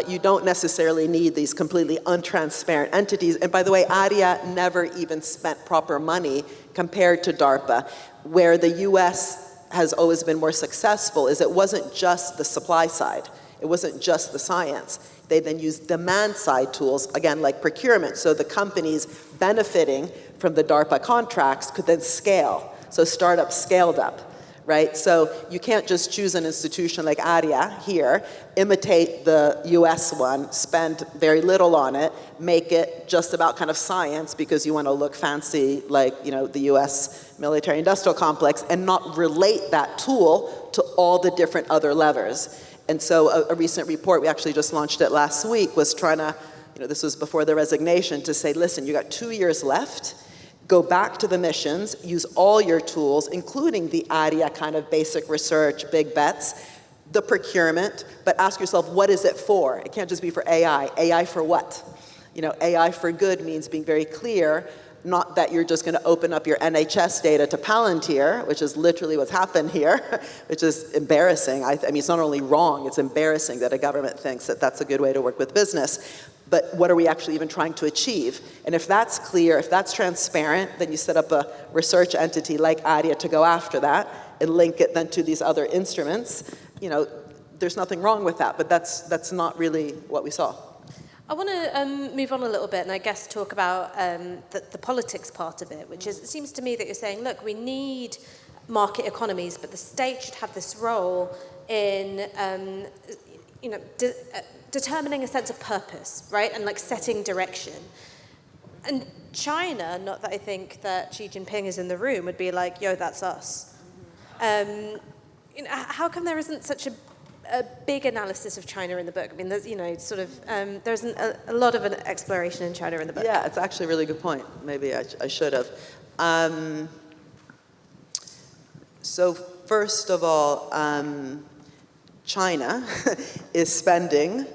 You don't necessarily need these completely untransparent entities. And by the way, ARIA never even spent proper money compared to DARPA. Where the US has always been more successful is it wasn't just the supply side. It wasn't just the science. They then used demand-side tools, again, like procurement, so the companies benefiting from the DARPA contracts could then scale. So startups scaled up, right? So you can't just choose an institution like ARIA here, imitate the US one, spend very little on it, make it just about kind of science because you want to look fancy like, the US military-industrial complex, and not relate that tool to all the different other levers. And so a recent report, we actually just launched it last week, was trying to, this was before the resignation, to say, listen, you got 2 years left, go back to the missions, use all your tools, including the ARIA kind of basic research, big bets, the procurement, but ask yourself, what is it for? It can't just be for AI. AI for what? AI for good means being very clear, not that you're just going to open up your NHS data to Palantir, which is literally what's happened here, which is embarrassing. I mean, it's not only wrong, it's embarrassing that a government thinks that that's a good way to work with business. But what are we actually even trying to achieve? And if that's clear, if that's transparent, then you set up a research entity like ARIA to go after that and link it then to these other instruments. There's nothing wrong with that, but that's not really what we saw. I want to move on a little bit and I guess talk about the politics part of it, which is, it seems to me that you're saying, look, we need market economies, but the state should have this role in, determining a sense of purpose, right? And like setting direction. And China, not that I think that Xi Jinping is in the room, would be like, yo, that's us. How come there isn't such a big analysis of China in the book? I mean, there's, there isn't a lot of an exploration in China in the book. Yeah, it's actually a really good point. Maybe I should have. So first of all, China is spending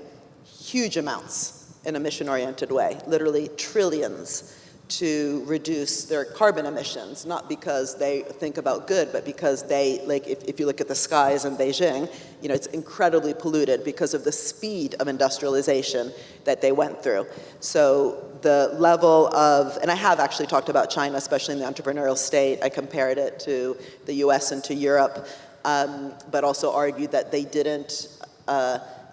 huge amounts in a mission-oriented way, literally trillions, to reduce their carbon emissions, not because they think about good, but because they, like, if you look at the skies in Beijing, it's incredibly polluted because of the speed of industrialization that they went through. So the level of, and I have actually talked about China, especially in the entrepreneurial state. I compared it to the US and to Europe, but also argued that they didn't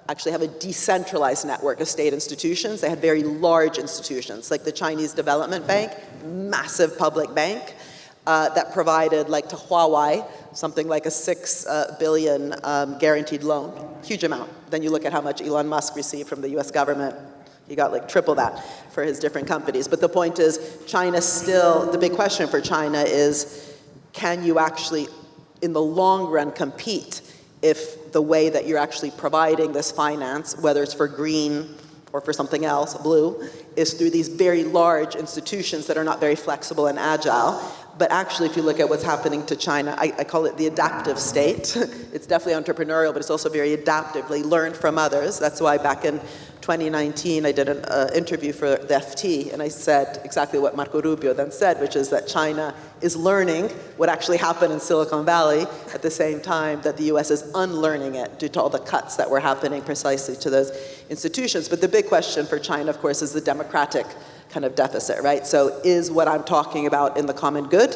actually have a decentralized network of state institutions. They had very large institutions, like the Chinese Development Bank, massive public bank, that provided, like to Huawei, something like a $6 billion guaranteed loan, huge amount. Then you look at how much Elon Musk received from the US government. He got like triple that for his different companies. But the point is, China still, the big question for China is, can you actually, in the long run, compete if the way that you're actually providing this finance, whether it's for green or for something else, blue, is through these very large institutions that are not very flexible and agile. But actually, if you look at what's happening to China, I call it the adaptive state. It's definitely entrepreneurial, but it's also very adaptive. They learn from others. That's why back in 2019, I did an interview for the FT, and I said exactly what Marco Rubio then said, which is that China is learning what actually happened in Silicon Valley at the same time that the US is unlearning it due to all the cuts that were happening precisely to those institutions. But the big question for China, of course, is the democratic kind of deficit, right? So is what I'm talking about in the common good,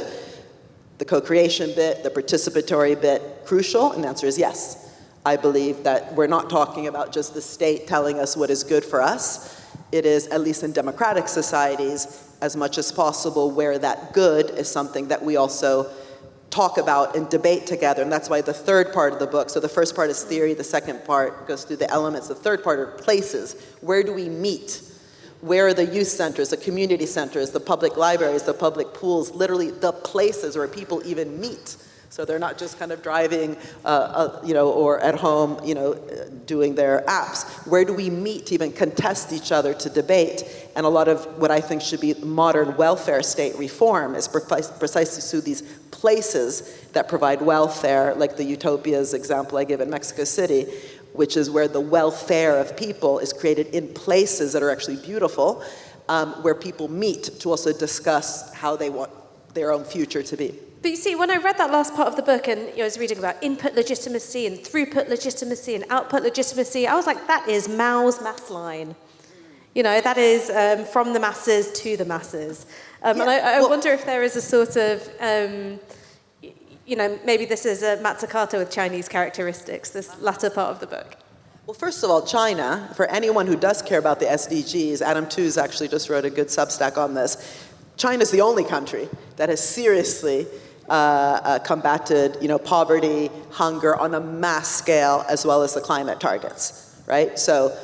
the co-creation bit, the participatory bit, crucial? And the answer is yes. I believe that we're not talking about just the state telling us what is good for us. It is, at least in democratic societies, as much as possible where that good is something that we also talk about and debate together. And that's why the third part of the book, so the first part is theory, the second part goes through the elements, the third part are places. Where do we meet? Where are the youth centers, the community centers, the public libraries, the public pools, literally the places where people even meet? So they're not just kind of driving, or at home, doing their apps. Where do we meet to even contest each other, to debate? And a lot of what I think should be modern welfare state reform is precisely through these places that provide welfare, like the Utopias example I give in Mexico City, which is where the welfare of people is created in places that are actually beautiful, where people meet to also discuss how they want their own future to be. But you see, when I read that last part of the book and I was reading about input legitimacy and throughput legitimacy and output legitimacy, I was like, that is Mao's mass line. That is from the masses to the masses. And I wonder if there is a sort of, maybe this is a Mazzucato with Chinese characteristics, this latter part of the book. Well, first of all, China, for anyone who does care about the SDGs, Adam Tooze actually just wrote a good Substack on this. China's the only country that has seriously combated, poverty, hunger on a mass scale, as well as the climate targets, right? So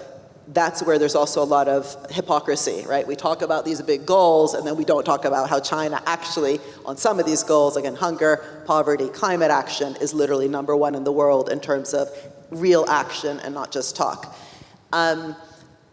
that's where there's also a lot of hypocrisy, right? We talk about these big goals, and then we don't talk about how China actually, on some of these goals, again, hunger, poverty, climate action, is literally number one in the world in terms of real action and not just talk.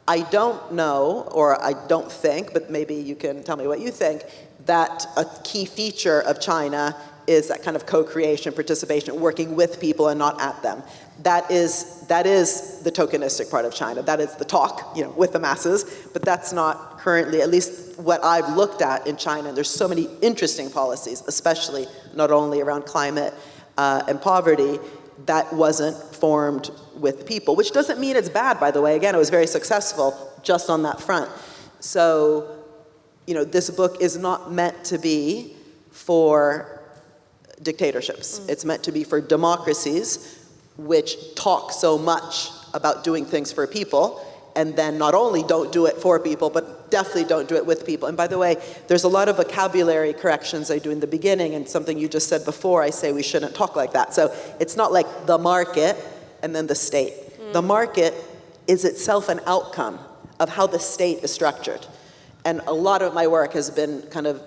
I don't know, or I don't think, but maybe you can tell me what you think, that a key feature of China is that kind of co-creation, participation, working with people and not at them. That is the tokenistic part of China. That is the talk, with the masses, but that's not currently, at least what I've looked at in China. There's so many interesting policies, especially not only around climate and poverty, that wasn't formed with people, which doesn't mean it's bad, by the way. Again, it was very successful just on that front. So, this book is not meant to be for dictatorships. It's meant to be for democracies which talk so much about doing things for people, and then not only don't do it for people, but definitely don't do it with people. And by the way, there's a lot of vocabulary corrections I do in the beginning, and something you just said before, I say we shouldn't talk like that. So it's not like the market and then the state. the market is itself an outcome of how the state is structured. And a lot of my work has been kind of,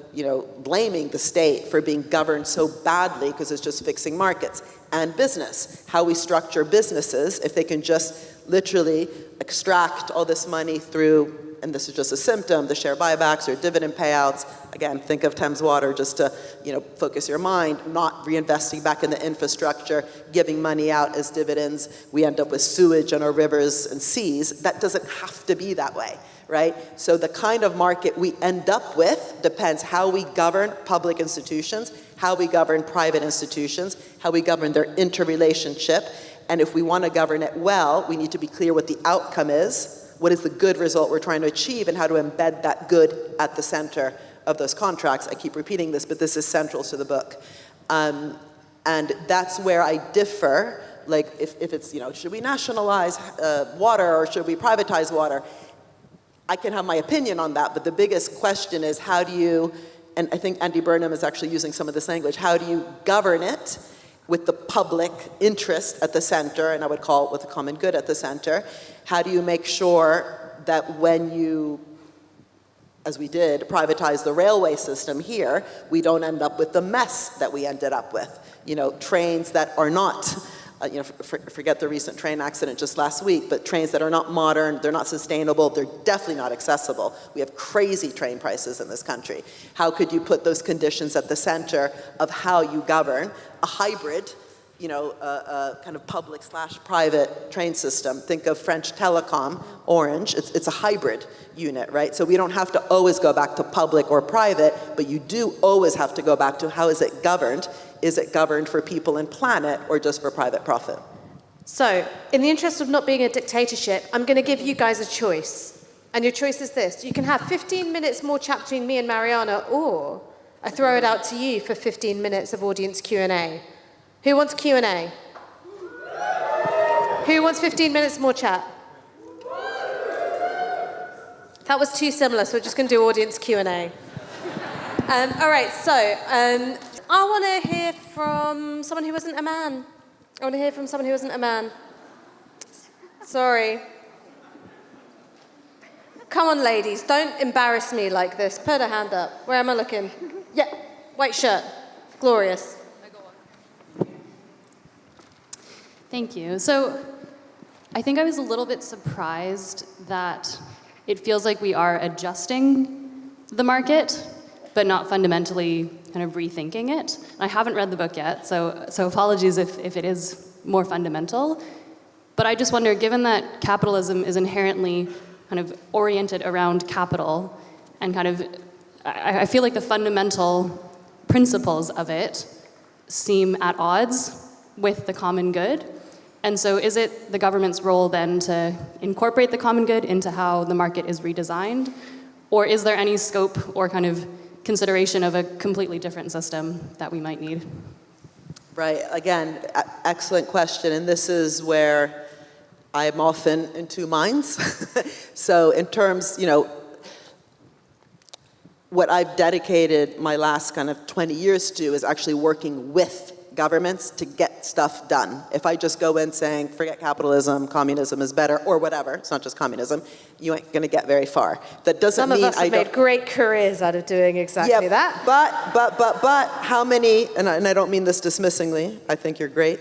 blaming the state for being governed so badly because it's just fixing markets. And business, how we structure businesses, if they can just literally extract all this money through, and this is just a symptom, the share buybacks or dividend payouts. Again, think of Thames Water just to, focus your mind, not reinvesting back in the infrastructure, giving money out as dividends. We end up with sewage on our rivers and seas. That doesn't have to be that way, right? So the kind of market we end up with depends how we govern public institutions, how we govern private institutions, how we govern their interrelationship. And if we want to govern it well, we need to be clear what the outcome is, what is the good result we're trying to achieve, and how to embed that good at the center of those contracts. I keep repeating this, but this is central to the book. And that's where I differ, like if it's, should we nationalize water or should we privatize water? I can have my opinion on that, but the biggest question is how do you, and I think Andy Burnham is actually using some of this language, how do you govern it with the public interest at the center, and I would call it with the common good at the center? How do you make sure that when you, as we did, privatize the railway system here, we don't end up with the mess that we ended up with? Trains that are not, forget the recent train accident just last week, but trains that are not modern, they're not sustainable, they're definitely not accessible. We have crazy train prices in this country. How could you put those conditions at the center of how you govern a hybrid, kind of public/private train system? Think of French Telecom, Orange, it's a hybrid unit, right? So we don't have to always go back to public or private, but you do always have to go back to how is it governed? Is it governed for people and planet or just for private profit? So, in the interest of not being a dictatorship, I'm going to give you guys a choice. And your choice is this. You can have 15 minutes more chat between me and Mariana, or I throw it out to you for 15 minutes of audience Q&A. Who wants Q&A? Who wants 15 minutes more chat? That was too similar, so we're just going to do audience Q&A. All right, so I want to hear from someone who isn't a man. Sorry. Come on, ladies, don't embarrass me like this. Put a hand up. Where am I looking? Yeah, white shirt. Glorious. Thank you. So I think I was a little bit surprised that it feels like we are adjusting the market, but not fundamentally kind of rethinking it. I haven't read the book yet, so apologies if it is more fundamental. But I just wonder, given that capitalism is inherently kind of oriented around capital, and kind of, I feel like the fundamental principles of it seem at odds with the common good. And so is it the government's role then to incorporate the common good into how the market is redesigned? Or is there any scope or kind of consideration of a completely different system that we might need? Right, again, excellent question. And this is where I'm often in two minds. So in terms, what I've dedicated my last kind of 20 years to is actually working with governments to get stuff done. If I just go in saying, forget capitalism, communism is better, or whatever, it's not just communism, you ain't gonna get very far. That doesn't mean Some of us have made great careers out of doing exactly that. But how many, and I don't mean this dismissingly, I think you're great,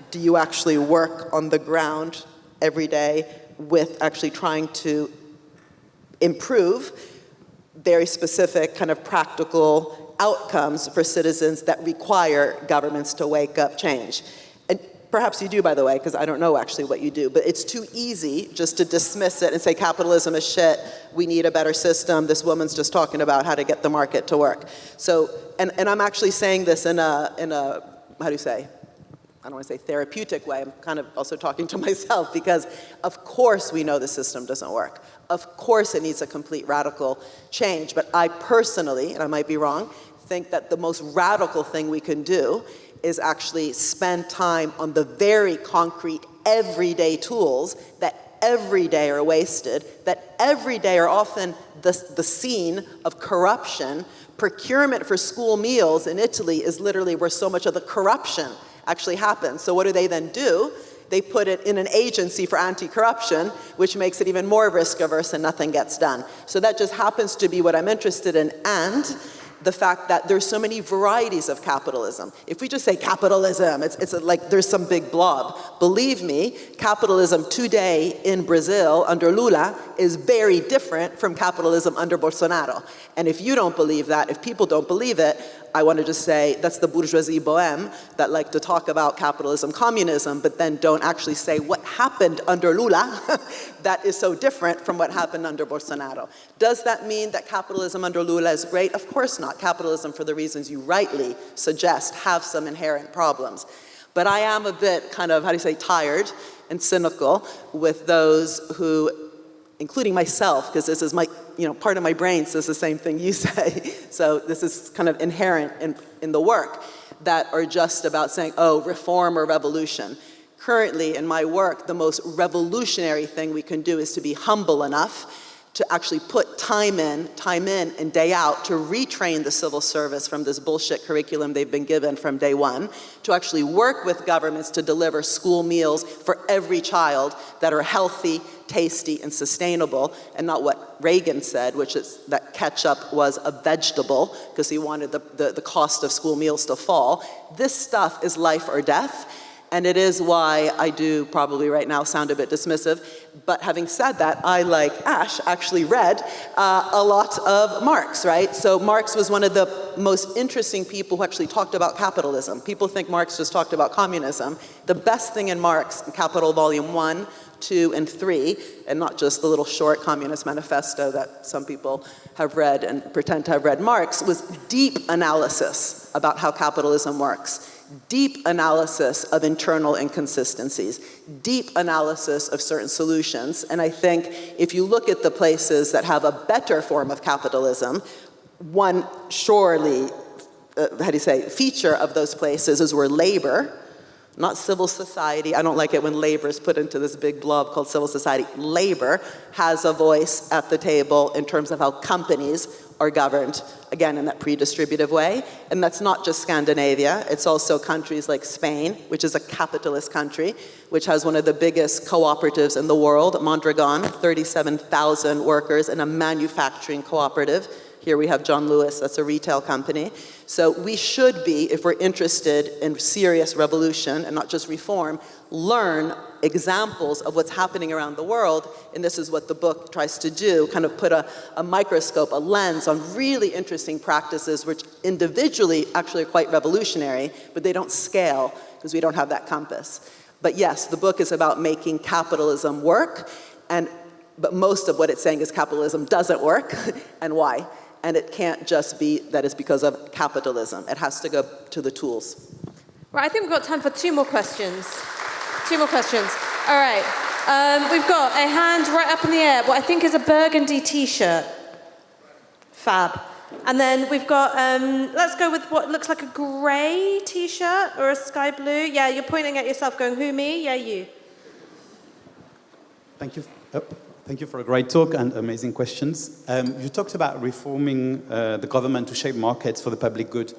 do you actually work on the ground every day with actually trying to improve very specific kind of practical outcomes for citizens that require governments to wake up, change? And perhaps you do, by the way, because I don't know actually what you do, but it's too easy just to dismiss it and say capitalism is shit, we need a better system, this woman's just talking about how to get the market to work. So, and I'm actually saying this in a, how do you say, I don't want to say therapeutic way, I'm kind of also talking to myself, because of course we know the system doesn't work. Of course it needs a complete radical change, but I personally, and I might be wrong, think that the most radical thing we can do is actually spend time on the very concrete, everyday tools that every day are wasted, that every day are often the scene of corruption. Procurement for school meals in Italy is literally where so much of the corruption actually happens. So what do they then do? They put it in an agency for anti-corruption, which makes it even more risk-averse and nothing gets done. So that just happens to be what I'm interested in, and the fact that there's so many varieties of capitalism. If we just say capitalism, it's like there's some big blob. Believe me, capitalism today in Brazil under Lula is very different from capitalism under Bolsonaro. And if you don't believe that, if people don't believe it, I want to just say that's the bourgeoisie bohème that like to talk about capitalism, communism, but then don't actually say what happened under Lula that is so different from what happened under Bolsonaro. Does that mean that capitalism under Lula is great? Of course not. Capitalism, for the reasons you rightly suggest, have some inherent problems. But I am a bit kind of, tired and cynical with those who, including myself, because this is my, part of my brain says the same thing you say. So this is kind of inherent in the work, that are just about saying, oh, reform or revolution. Currently, in my work, the most revolutionary thing we can do is to be humble enough to actually put time in and day out to retrain the civil service from this bullshit curriculum they've been given from day one, to actually work with governments to deliver school meals for every child that are healthy, tasty, and sustainable, and not what Reagan said, which is that ketchup was a vegetable because he wanted the cost of school meals to fall. This stuff is life or death. And it is why I do probably right now sound a bit dismissive. But having said that, I, like Ash, actually read a lot of Marx, right? So Marx was one of the most interesting people who actually talked about capitalism. People think Marx just talked about communism. The best thing in Marx, Capital Volume 1, 2, and 3, and not just the little short Communist Manifesto that some people have read and pretend to have read Marx, was deep analysis about how capitalism works. Deep analysis of internal inconsistencies, deep analysis of certain solutions. And I think if you look at the places that have a better form of capitalism, one surely, feature of those places is where labor, not civil society. I don't like it when labor is put into this big blob called civil society. Labor has a voice at the table in terms of how companies are governed, again, in that pre-distributive way. And that's not just Scandinavia. It's also countries like Spain, which is a capitalist country, which has one of the biggest cooperatives in the world, Mondragon, 37,000 workers in a manufacturing cooperative. Here we have John Lewis, that's a retail company. So we should be, if we're interested in serious revolution and not just reform, learn examples of what's happening around the world, and this is what the book tries to do, kind of put a microscope, a lens on really interesting practices which individually actually are quite revolutionary, but they don't scale because we don't have that compass. But yes, the book is about making capitalism work, but most of what it's saying is capitalism doesn't work, and why. And it can't just be that it's because of capitalism. It has to go to the tools. Right, I think we've got time for two more questions. Two more questions. All right. We've got a hand right up in the air, what I think is a burgundy T-shirt. Fab. And then we've got, let's go with what looks like a grey T-shirt or a sky blue. Yeah, you're pointing at yourself going, who, me? Yeah, you. Thank you. Thank you for a great talk and amazing questions. You talked about reforming the government to shape markets for the public good.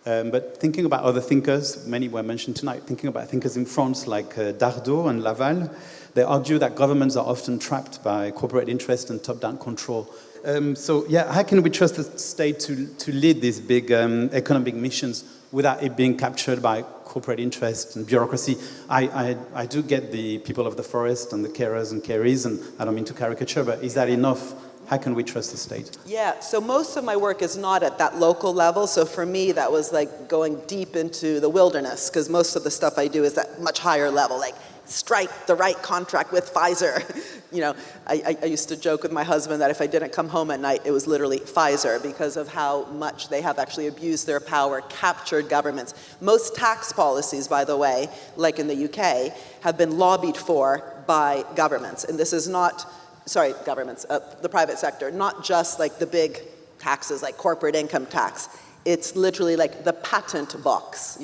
But thinking about other thinkers, many were mentioned tonight, thinking about thinkers in France like Dardot and Laval, they argue that governments are often trapped by corporate interest and top-down control. How can we trust the state to lead these big economic missions without it being captured by corporate interest and bureaucracy? I do get the people of the forest and the carers and careys, and I don't mean to caricature, but is that enough? How can we trust the state? Yeah, so most of my work is not at that local level. So for me, that was like going deep into the wilderness, because most of the stuff I do is at much higher level, like strike the right contract with Pfizer. I used to joke with my husband that if I didn't come home at night, it was literally Pfizer, because of how much they have actually abused their power, captured governments. Most tax policies, by the way, like in the UK, have been lobbied for by governments. And this is not, governments, the private sector, not just like the big taxes like corporate income tax. It's literally like the patent box.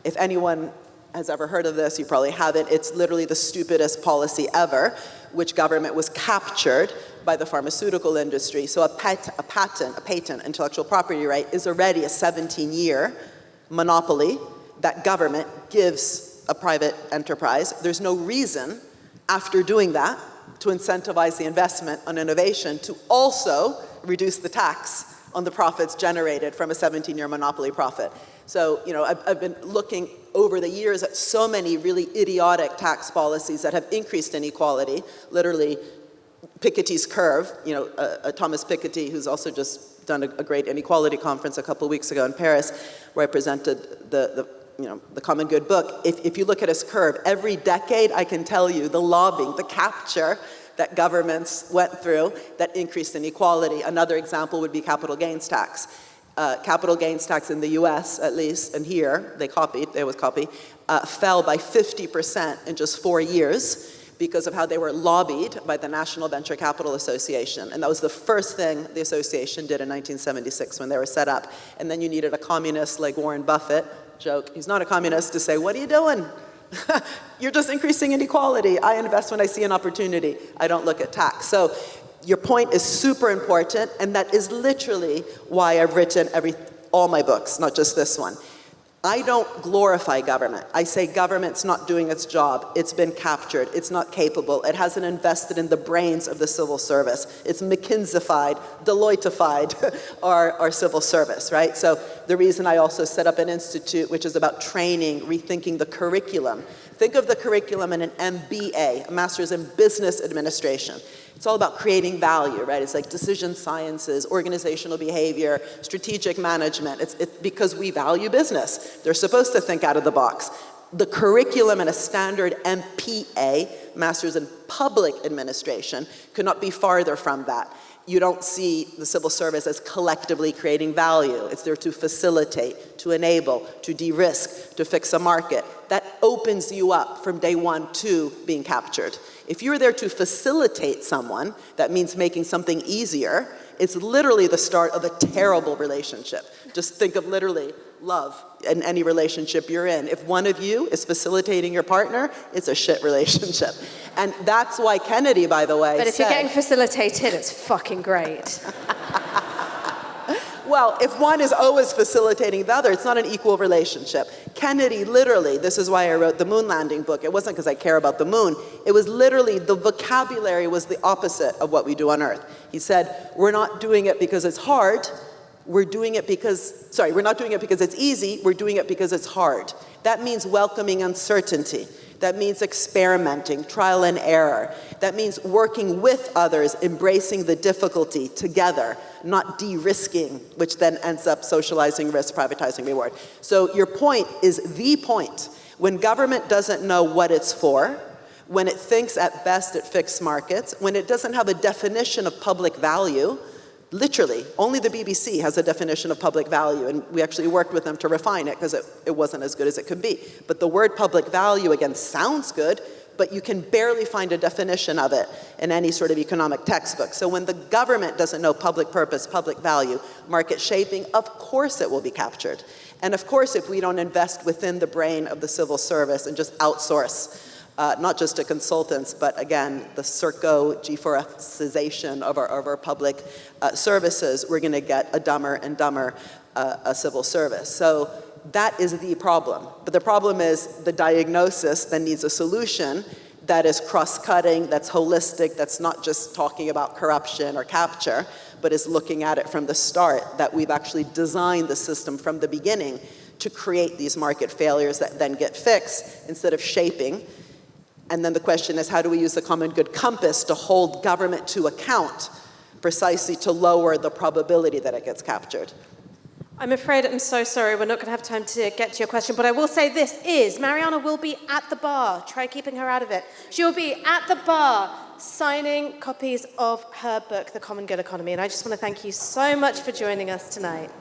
If anyone has ever heard of this, you probably haven't. It's literally the stupidest policy ever, which government was captured by the pharmaceutical industry. So a patent, intellectual property right, is already a 17-year monopoly that government gives a private enterprise, there's no reason after doing that to incentivize the investment on innovation to also reduce the tax on the profits generated from a 17-year monopoly profit. So, I've been looking over the years at so many really idiotic tax policies that have increased inequality, literally Piketty's curve, Thomas Piketty, who's also just done a great inequality conference a couple of weeks ago in Paris, where I presented the Common Good book. If you look at his curve, every decade, I can tell you the lobbying, the capture that governments went through that increased inequality. Another example would be capital gains tax. Capital gains tax in the US, at least, and here, fell by 50% in just 4 years because of how they were lobbied by the National Venture Capital Association. And that was the first thing the association did in 1976 when they were set up. And then you needed a communist like Warren Buffett, joke, he's not a communist, to say, what are you doing? You're just increasing inequality. I invest when I see an opportunity. I don't look at tax. So your point is super important, and that is literally why I've written all my books, not just this one. I don't glorify government. I say government's not doing its job. It's been captured. It's not capable. It hasn't invested in the brains of the civil service. It's McKinsey-fied, Deloitte-fied our civil service, right? So the reason I also set up an institute which is about training, rethinking the curriculum. Think of the curriculum in an MBA, a Master's in Business Administration. It's all about creating value, right? It's like decision sciences, organizational behavior, strategic management. It's because we value business. They're supposed to think out of the box. The curriculum in a standard MPA, Master's in Public Administration, could not be farther from that. You don't see the civil service as collectively creating value. It's there to facilitate, to enable, to de-risk, to fix a market. That opens you up from day one to being captured. If you're there to facilitate someone, that means making something easier. It's literally the start of a terrible relationship. Just think of literally love in any relationship you're in. If one of you is facilitating your partner, it's a shit relationship. And that's why Kennedy, by the way, But if you're getting facilitated, it's fucking great. Well, if one is always facilitating the other, it's not an equal relationship. Kennedy literally, this is why I wrote the moon landing book. It wasn't because I care about the moon. It was literally, the vocabulary was the opposite of what we do on Earth. He said, we're not doing it because it's hard. We're doing it because, we're not doing it because it's easy. We're doing it because it's hard. That means welcoming uncertainty. That means experimenting, trial and error. That means working with others, embracing the difficulty together, not de-risking, which then ends up socializing risk, privatizing reward. So your point is the point. When government doesn't know what it's for, when it thinks at best it fixed markets, when it doesn't have a definition of public value, literally, only the BBC has a definition of public value, and we actually worked with them to refine it because it wasn't as good as it could be. But the word public value, again, sounds good, but you can barely find a definition of it in any sort of economic textbook. So when the government doesn't know public purpose, public value, market shaping, of course it will be captured. And of course, if we don't invest within the brain of the civil service and just outsource, not just to consultants, but again, the Serco G4Sization of our public services, we're gonna get a dumber and dumber civil service. So that is the problem. But the problem is the diagnosis then needs a solution that is cross-cutting, that's holistic, that's not just talking about corruption or capture, but is looking at it from the start, that we've actually designed the system from the beginning to create these market failures that then get fixed instead of shaping. And then the question is, how do we use the common good compass to hold government to account precisely to lower the probability that it gets captured? I'm afraid, I'm so sorry, we're not going to have time to get to your question, but I will say this is, Mariana will be at the bar. Try keeping her out of it. She will be at the bar signing copies of her book, The Common Good Economy. And I just want to thank you so much for joining us tonight.